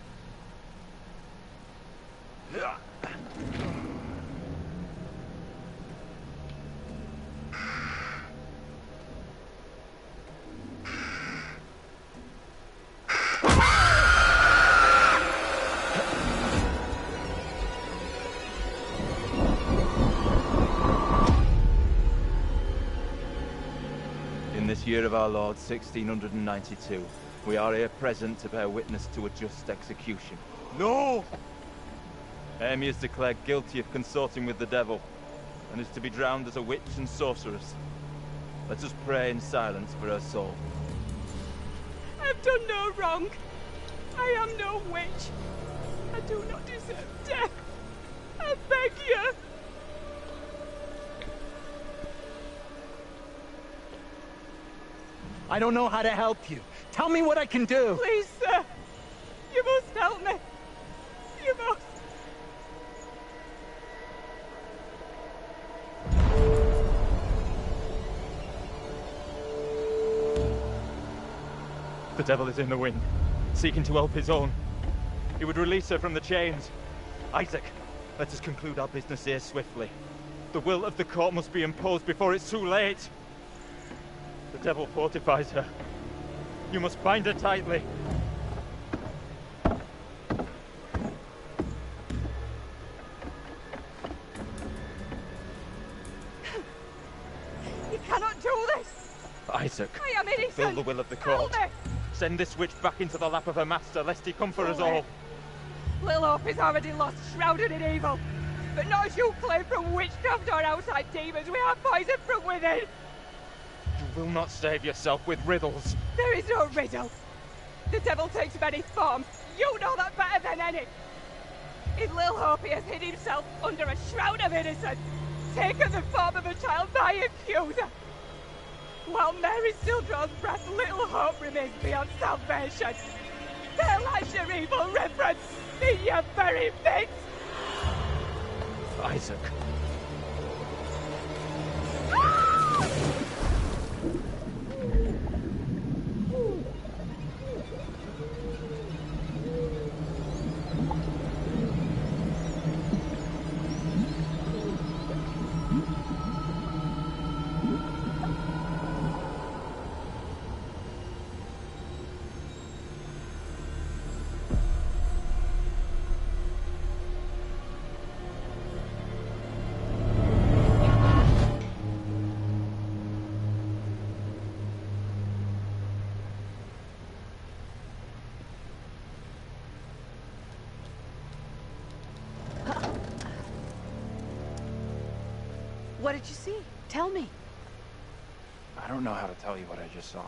In this year of our Lord, 1692, we are here present to bear witness to a just execution. No! Amy is declared guilty of consorting with the devil, and is to be drowned as a witch and sorceress. Let us pray in silence for her soul. I've done no wrong. I am no witch. I do not deserve death. I beg you. I don't know how to help you. Tell me what I can do. Please, sir. You must help me. You must. The devil is in the wind, seeking to help his own. He would release her from the chains. Isaac, let us conclude our business here swiftly. The will of the court must be imposed before it's too late. The devil fortifies her. You must bind her tightly. You cannot do this! Isaac, I am innocent! fulfill the will of the court. Help me! Send this witch back into the lap of her master, lest he come for us all. Little Hope is already lost, shrouded in evil. But not as you claim from witchcraft or outside demons. We have poison from within. You will not save yourself with riddles. There is no riddle. The devil takes many forms. You know that better than any. In Little Hope, he has hid himself under a shroud of innocence, taken the form of a child, my accuser. While Mary still draws breath, Little Hope remains beyond salvation. There lies your evil reverence in your very midst. Isaac. What did you see? Tell me. I don't know how to tell you what I just saw.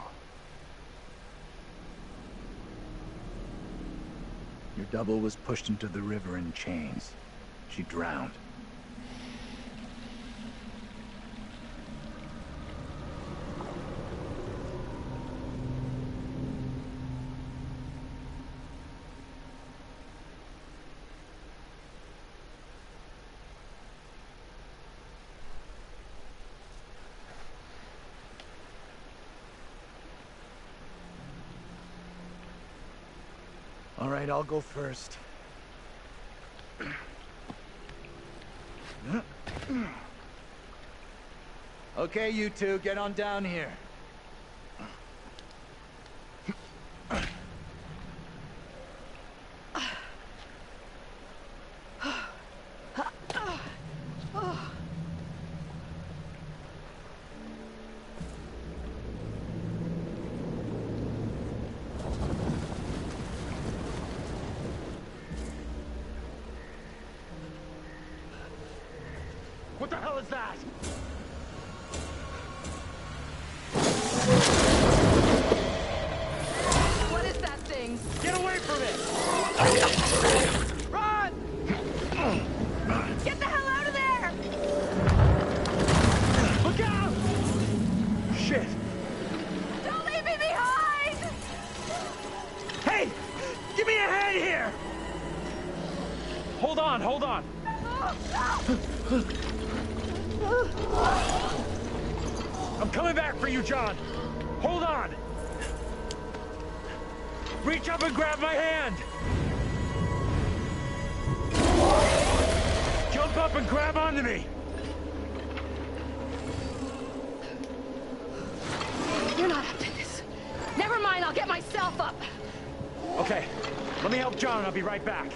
Your double was pushed into the river in chains. She drowned. All right, I'll go first. Okay, you two, get on down here. What the hell is that? What is that thing? Get away from it! Run! Get the hell out of there! Look out! Shit! Don't leave me behind! Hey! Give me a hand here! Hold on, hold on. I'm coming back for you, John. Hold on. Reach up and grab my hand. Jump up and grab onto me. You're not up to this. Never mind, I'll get myself up. Okay, let me help John and I'll be right back.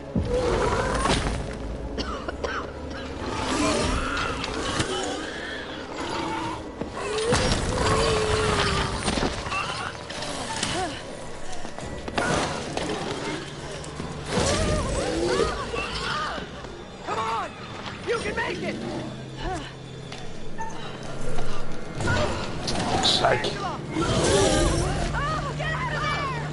Come on! You can make it! Sake. Oh, get out of there!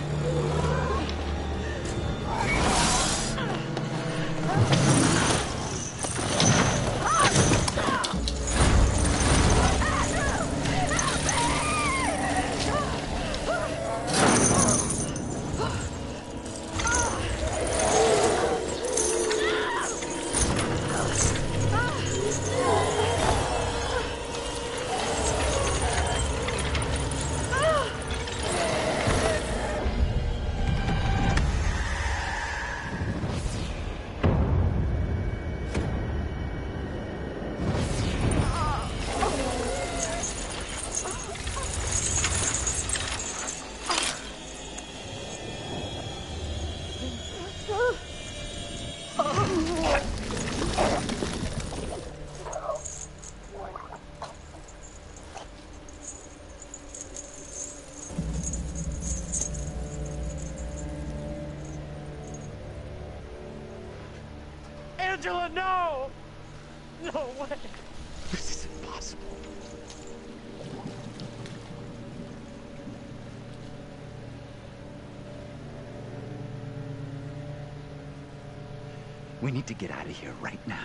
Angela, no! No way! This is impossible. We need to get out of here right now.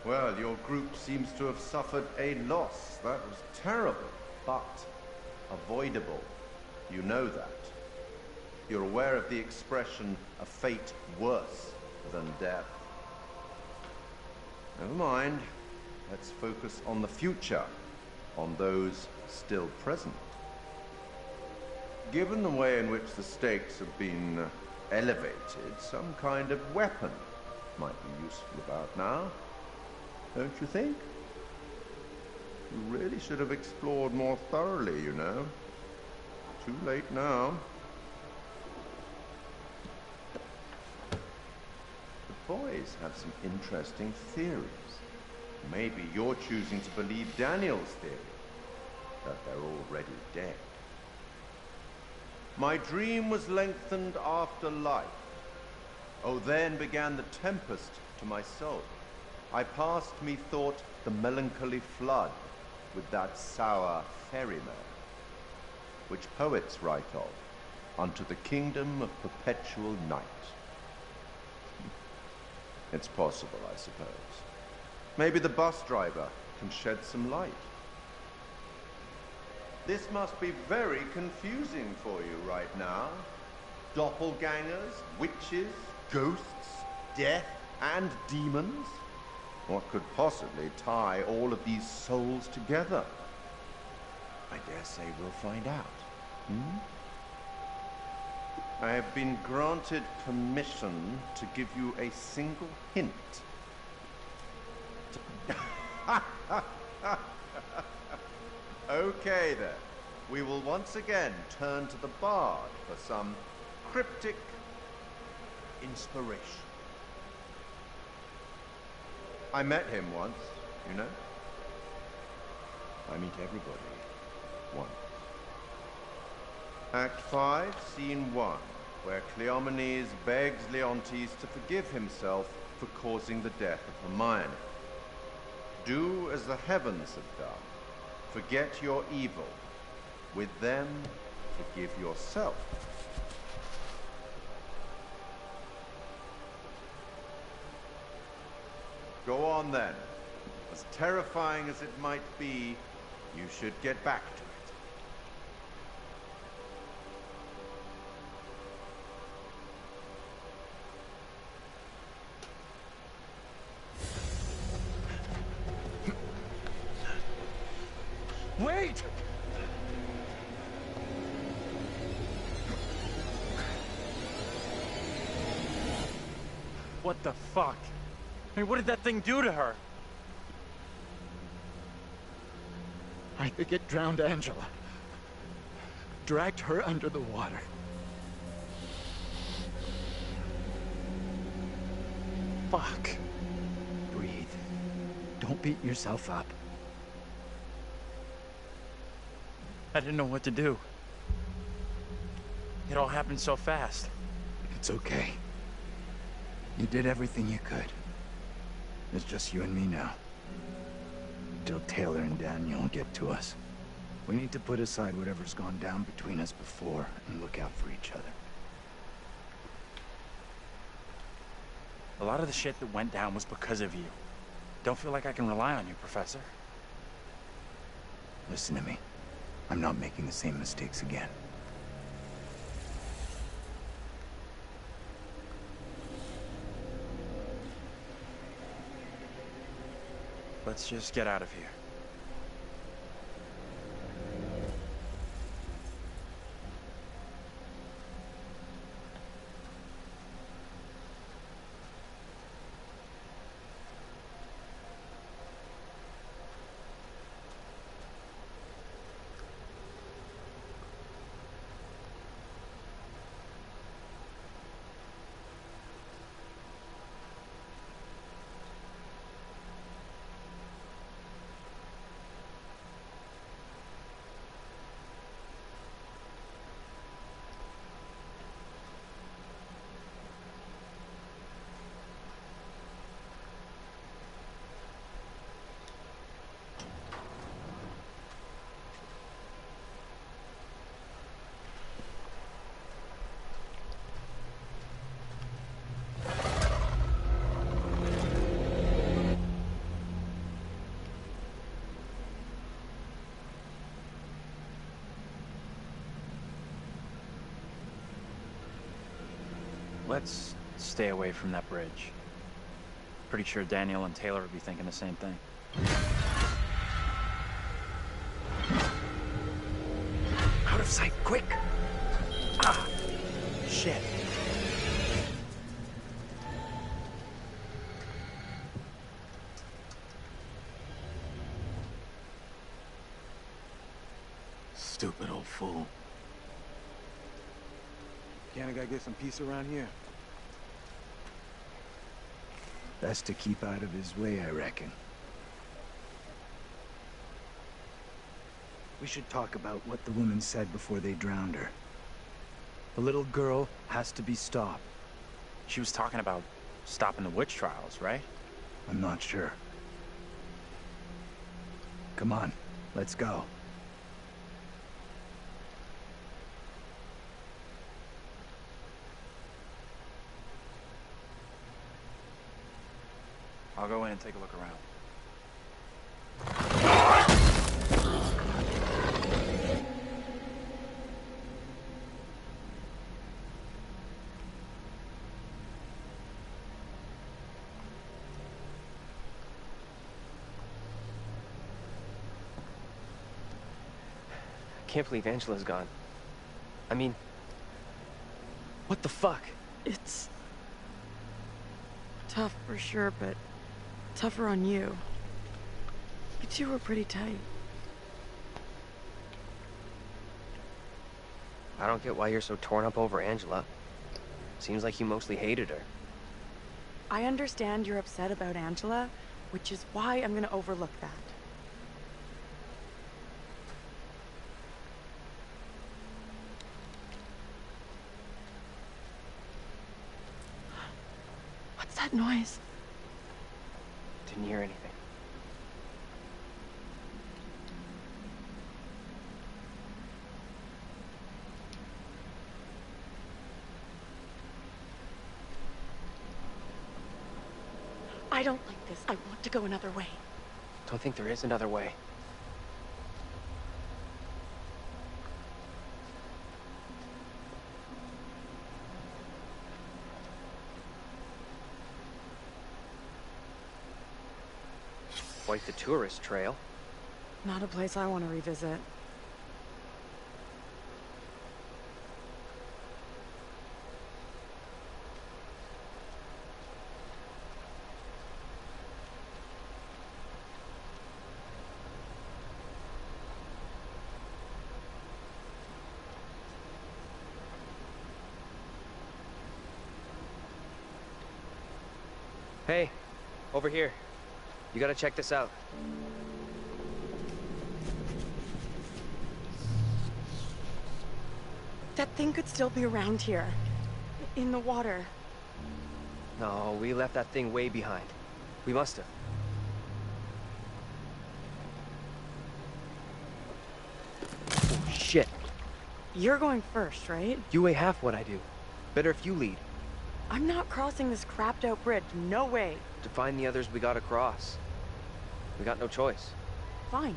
Well, your group seems to have suffered a loss. That was terrible, but avoidable. You know that. You're aware of the expression, a fate worse than death. Never mind. Let's focus on the future, on those still present. Given the way in which the stakes have been elevated, some kind of weapon might be useful about now. Don't you think? You really should have explored more thoroughly, you know. Too late now. The boys have some interesting theories. Maybe you're choosing to believe Daniel's theory, that they're already dead. My dream was lengthened after life. Oh, then began the tempest to my soul. I passed, methought, the melancholy flood with that sour ferryman, which poets write of, unto the kingdom of perpetual night. It's possible, I suppose. Maybe the bus driver can shed some light. This must be very confusing for you right now. Doppelgangers, witches, ghosts, death, and demons. What could possibly tie all of these souls together? I dare say we'll find out. I have been granted permission to give you a single hint. Okay then. We will once again turn to the bard for some cryptic inspiration. I met him once, you know. I meet everybody once. Act 5, Scene 1, where Cleomenes begs Leontes to forgive himself for causing the death of Hermione. Do as the heavens have done. Forget your evil. With them, forgive yourself. Go on then. As terrifying as it might be, you should get back to it. Wait! What the fuck? I mean, what did that thing do to her? I think it drowned Angela. Dragged her under the water. Fuck. Breathe. Don't beat yourself up. I didn't know what to do. It all happened so fast. It's okay. You did everything you could. It's just you and me now. Until Taylor and Daniel get to us. We need to put aside whatever's gone down between us before and look out for each other. A lot of the shit that went down was because of you. Don't feel like I can rely on you, Professor. Listen to me. I'm not making the same mistakes again. Let's just get out of here. Let's stay away from that bridge. Pretty sure Daniel and Taylor would be thinking the same thing. Out of sight, quick! Ah, shit. Stupid old fool. Can't I gotta get some peace around here? Best to keep out of his way, I reckon. We should talk about what the woman said before they drowned her. The little girl has to be stopped. She was talking about stopping the witch trials, right? I'm not sure. Come on, let's go. I'll go in and take a look around. I can't believe Angela's gone. I mean, what the fuck? It's tough for sure, but tougher on you. You two were pretty tight. I don't get why you're so torn up over Angela. Seems like you mostly hated her. I understand you're upset about Angela, which is why I'm gonna overlook that. What's that noise? Didn't hear anything. I don't like this. I want to go another way. Don't think there is another way. Quite the tourist trail. Not a place I want to revisit. Hey, over here. You gotta check this out. That thing could still be around here. In the water. No, we left that thing way behind. We must have. Oh, shit. You're going first, right? You weigh half what I do. Better if you lead. I'm not crossing this crapped out bridge. No way. To find the others we gotta cross. We got no choice. Fine.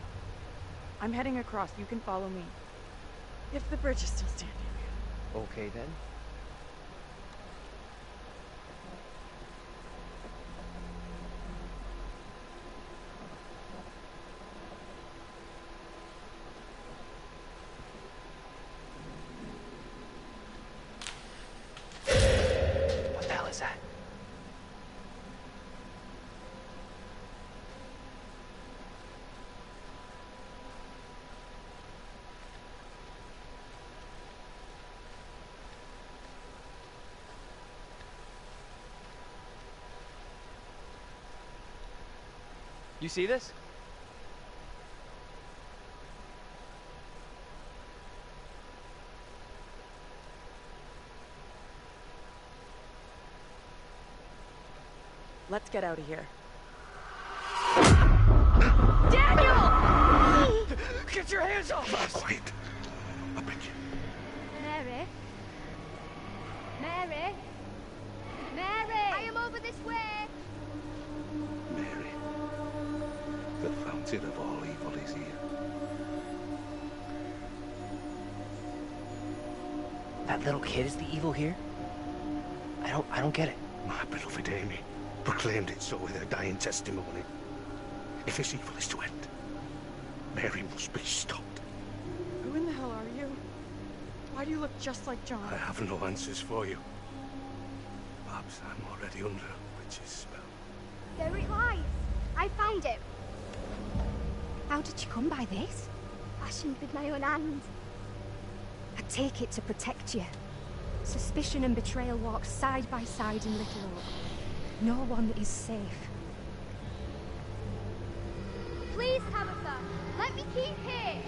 I'm heading across. You can follow me. If the bridge is still standing. Okay, then. What the hell is that? You see this? Let's get out of here. Daniel! Get your hands off us! Quiet. Up at you. Mary? Mary? Mary! I am over this way! Mary. The fountain of all evil is here. That little kid is the evil here? I I don't get it. My beloved Amy proclaimed it so with her dying testimony. If this evil is to end, Mary must be stopped. Who in the hell are you? Why do you look just like John? I have no answers for you. Perhaps I'm already under a witch's spell. There it lies. I found it. How did you come by this? Fashioned with my own hands. I take it to protect you. Suspicion and betrayal walk side by side in Little Oak. No one is safe. Please, Tabitha, let me keep here.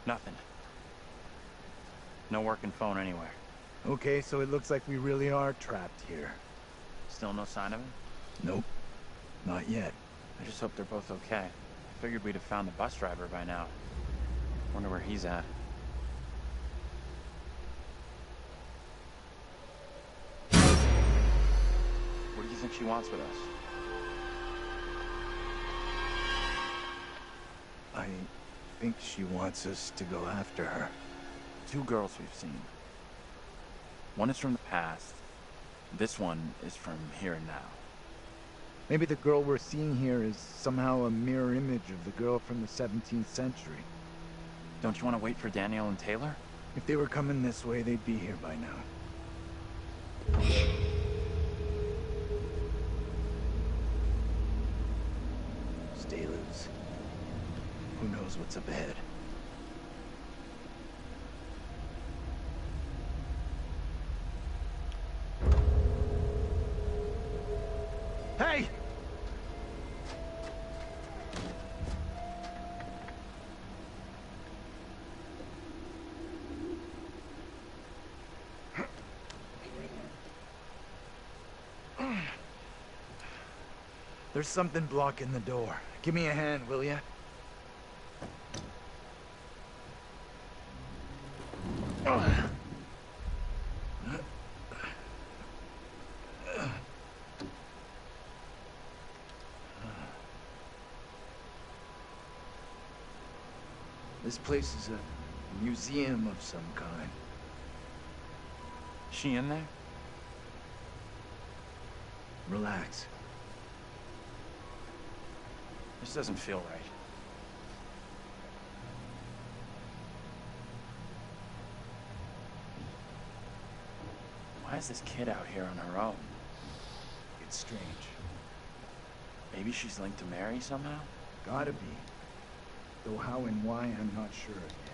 Nothing. No working phone anywhere. Okay, so it looks like we really are trapped here. Still no sign of him? Nope. Not yet. I just hope they're both okay. I figured we'd have found the bus driver by now. Wonder where he's at. What do you think she wants with us? I think she wants us to go after her. 2 girls we've seen. One is from the past. This one is from here and now. Maybe the girl we're seeing here is somehow a mirror image of the girl from the 17th century. Don't you want to wait for Daniel and Taylor? If they were coming this way, they'd be here by now. Stay loose. Who knows what's up ahead? Hey! There's something blocking the door. Give me a hand, will ya? This place is a museum of some kind. Is she in there? Relax. This doesn't feel right. Why is this kid out here on her own? It's strange. Maybe she's linked to Mary somehow? Gotta be. Though how and why, I'm not sure yet.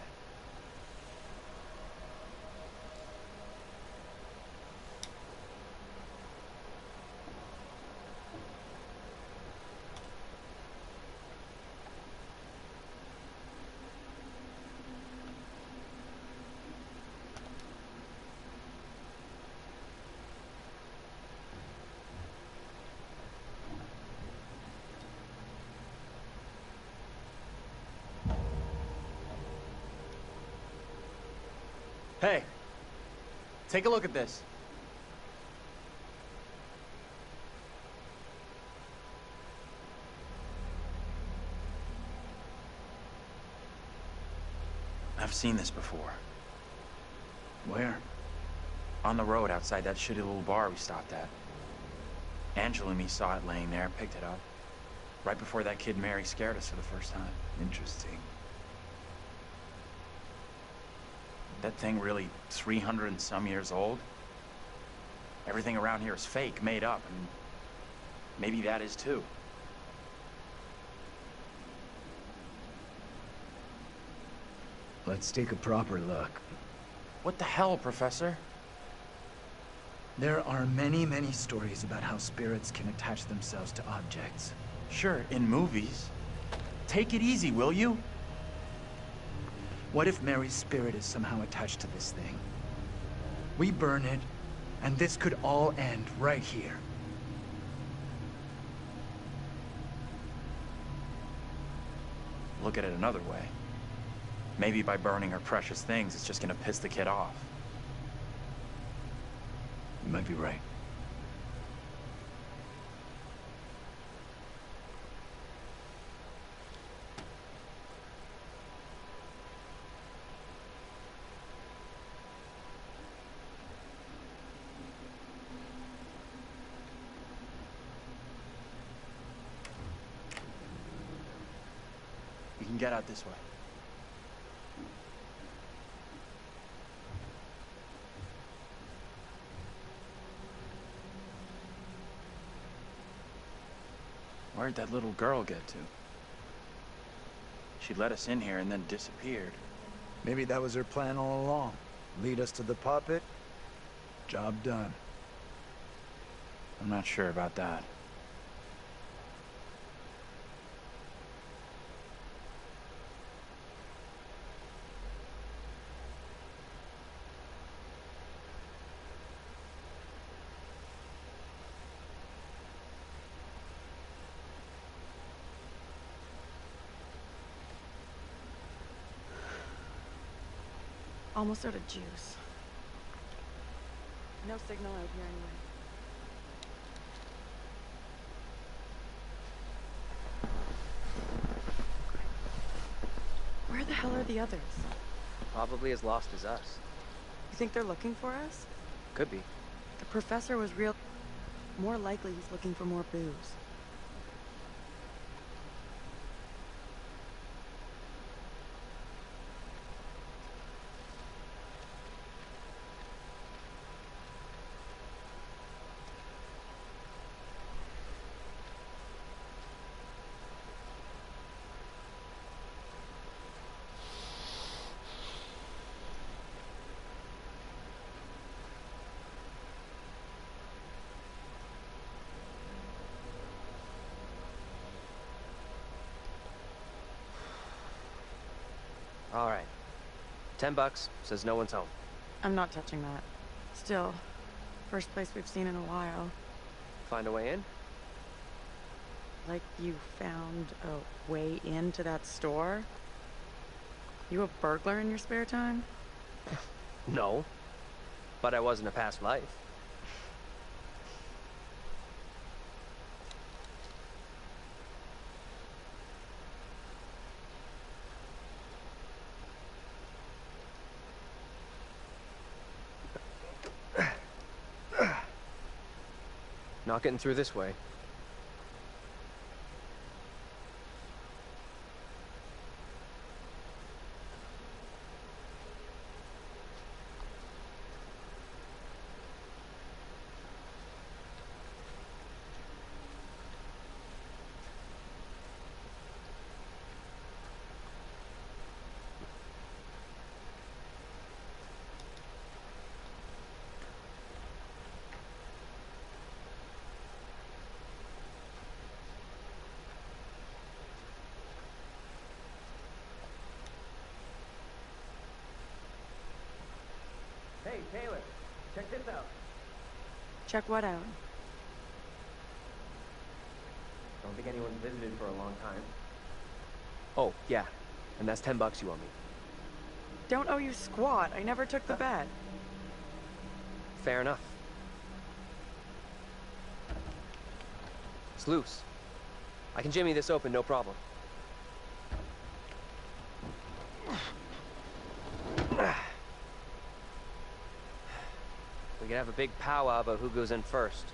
Hey, take a look at this. I've seen this before. Where? On the road outside that shitty little bar we stopped at. Angela and me saw it laying there, picked it up. Right before that kid Mary scared us for the first time. Interesting. That thing really 300 and some years old? Everything around here is fake, made up, and maybe that is too. Let's take a proper look. What the hell, Professor? There are many, many stories about how spirits can attach themselves to objects. Sure, in movies. Take it easy, will you? What if Mary's spirit is somehow attached to this thing? We burn it, and this could all end right here. Look at it another way. Maybe by burning her precious things, it's just gonna piss the kid off. You might be right. We can get out this way. Where'd that little girl get to? She let us in here and then disappeared. Maybe that was her plan all along. Lead us to the puppet. Job done. I'm not sure about that. Almost out of juice. No signal out here anyway. Where the hell are the others? Probably as lost as us. You think they're looking for us? Could be. The professor was real... More likely he's looking for more booze. All right. $10, says no one's home. I'm not touching that. Still, first place we've seen in a while. Find a way in? Like you found a way into that store? You a burglar in your spare time? No. But I was in a past life. Not getting through this way. Hey, Taylor, check this out. Check what out? Don't think anyone's visited for a long time. Oh, yeah. And that's $10 you owe me. Don't owe you squat. I never took the bet. Fair enough. It's loose. I can jimmy this open, no problem. We could have a big powwow about who goes in first.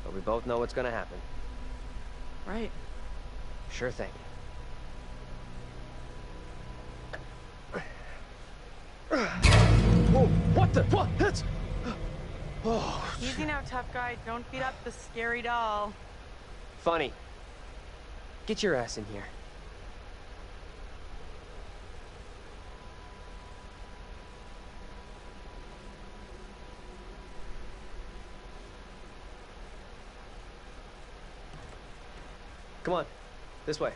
But we both know what's gonna happen. Right. Sure thing. Whoa, what the? What? That's... Oh. Easy now, tough guy. Don't beat up the scary doll. Funny. Get your ass in here. Come on, this way.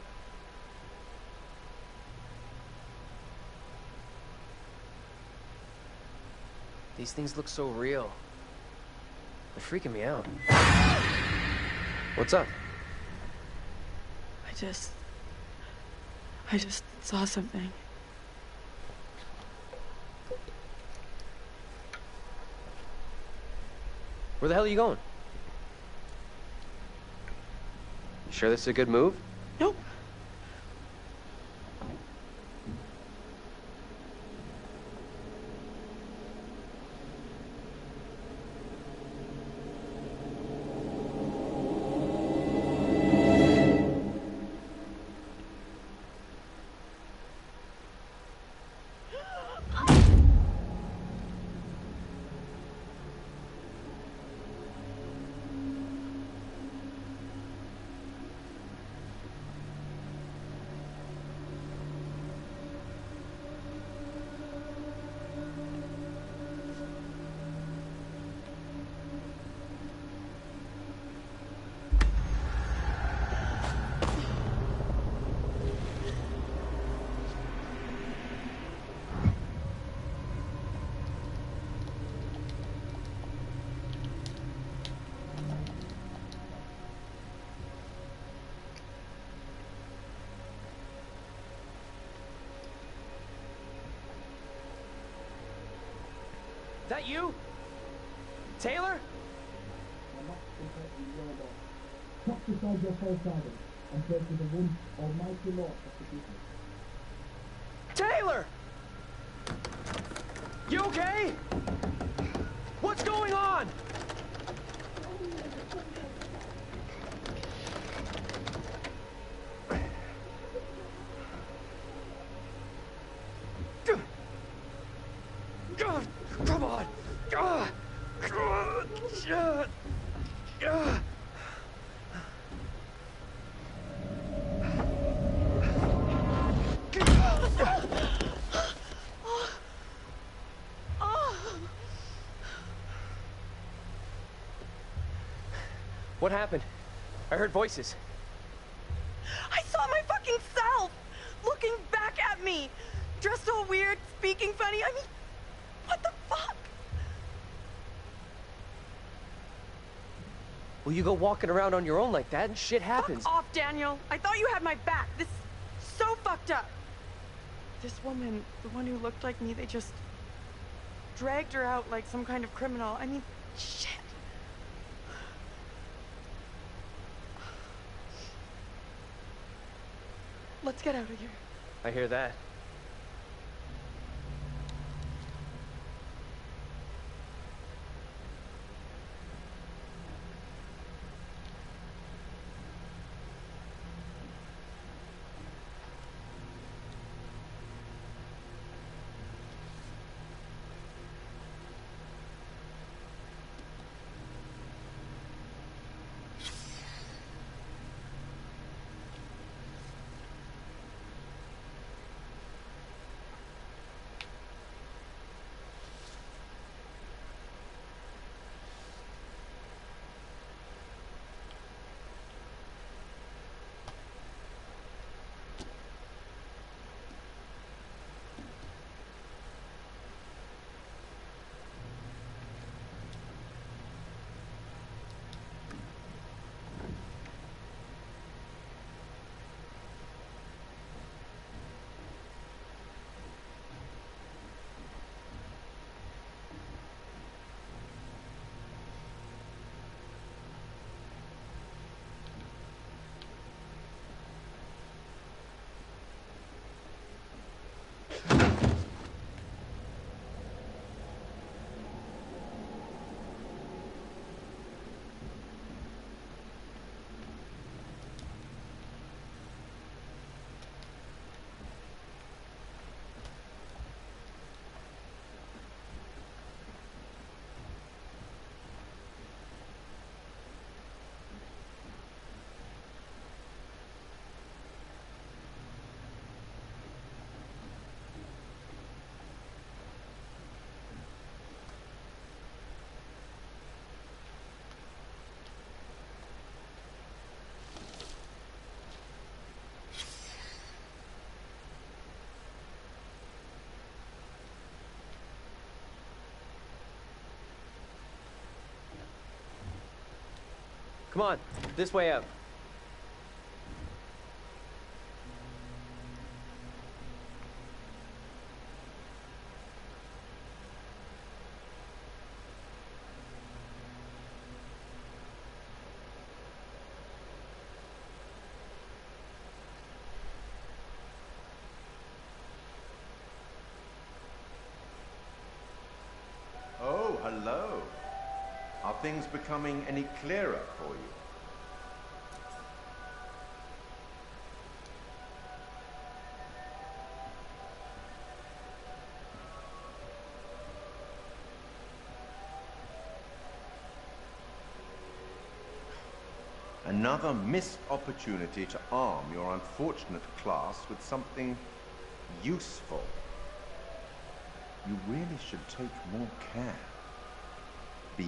These things look so real. They're freaking me out. What's up? I just saw something. Where the hell are you going? You sure this is a good move? Nope. That you? Taylor? Tuck beside your foresaddle and pray to the one almighty Lord of forgiveness. Taylor! You okay? What's going on? Come on! What happened? I heard voices. I saw my fucking self looking back at me, dressed all weird, speaking funny. I mean, what the fuck? Well, you go walking around on your own like that and shit happens. Fuck off, Daniel. I thought you had my back. This is so fucked up. This woman, the one who looked like me, they just dragged her out like some kind of criminal. I mean, shit. Let's get out of here. I hear that. Come on, this way out. Oh, hello. Are things becoming any clearer for you? Another missed opportunity to arm your unfortunate class with something useful. You really should take more care. Be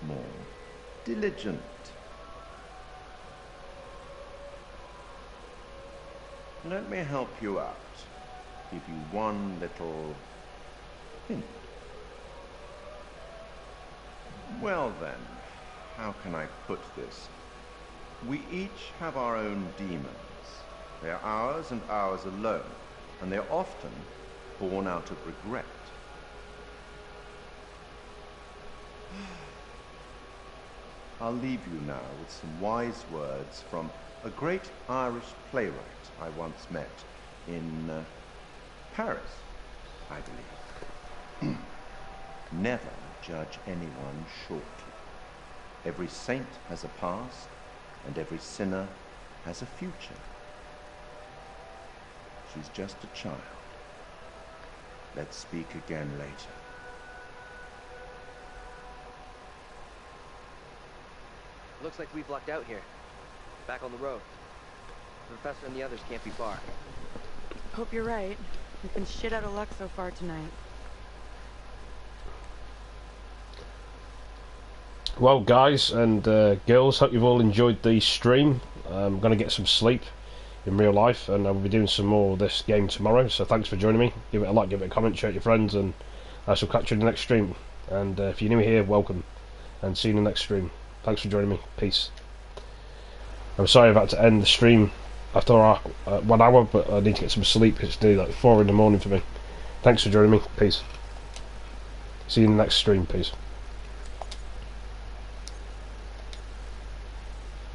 more diligent. Let me help you out. Give you one little hint. Well then, how can I put this? We each have our own demons. They are ours and ours alone, and they are often born out of regret. I'll leave you now with some wise words from a great Irish playwright I once met in Paris, I believe. Never judge anyone shortly. Every saint has a past, and every sinner has a future. She's just a child. Let's speak again later. Looks like we've lucked out here. Back on the road. The professor and the others can't be far. Hope you're right. We've been shit out of luck so far tonight. Well, guys and girls, hope you've all enjoyed the stream. I'm going to get some sleep in real life, and I'll be doing some more of this game tomorrow. So thanks for joining me. Give it a like, give it a comment, share it with your friends, and I shall catch you in the next stream. And if you're new here, welcome, and see you in the next stream. Thanks for joining me. Peace. I'm sorry I've had to end the stream after 1 hour, but I need to get some sleep. It's nearly like 4 in the morning for me. Thanks for joining me. Peace. See you in the next stream. Peace.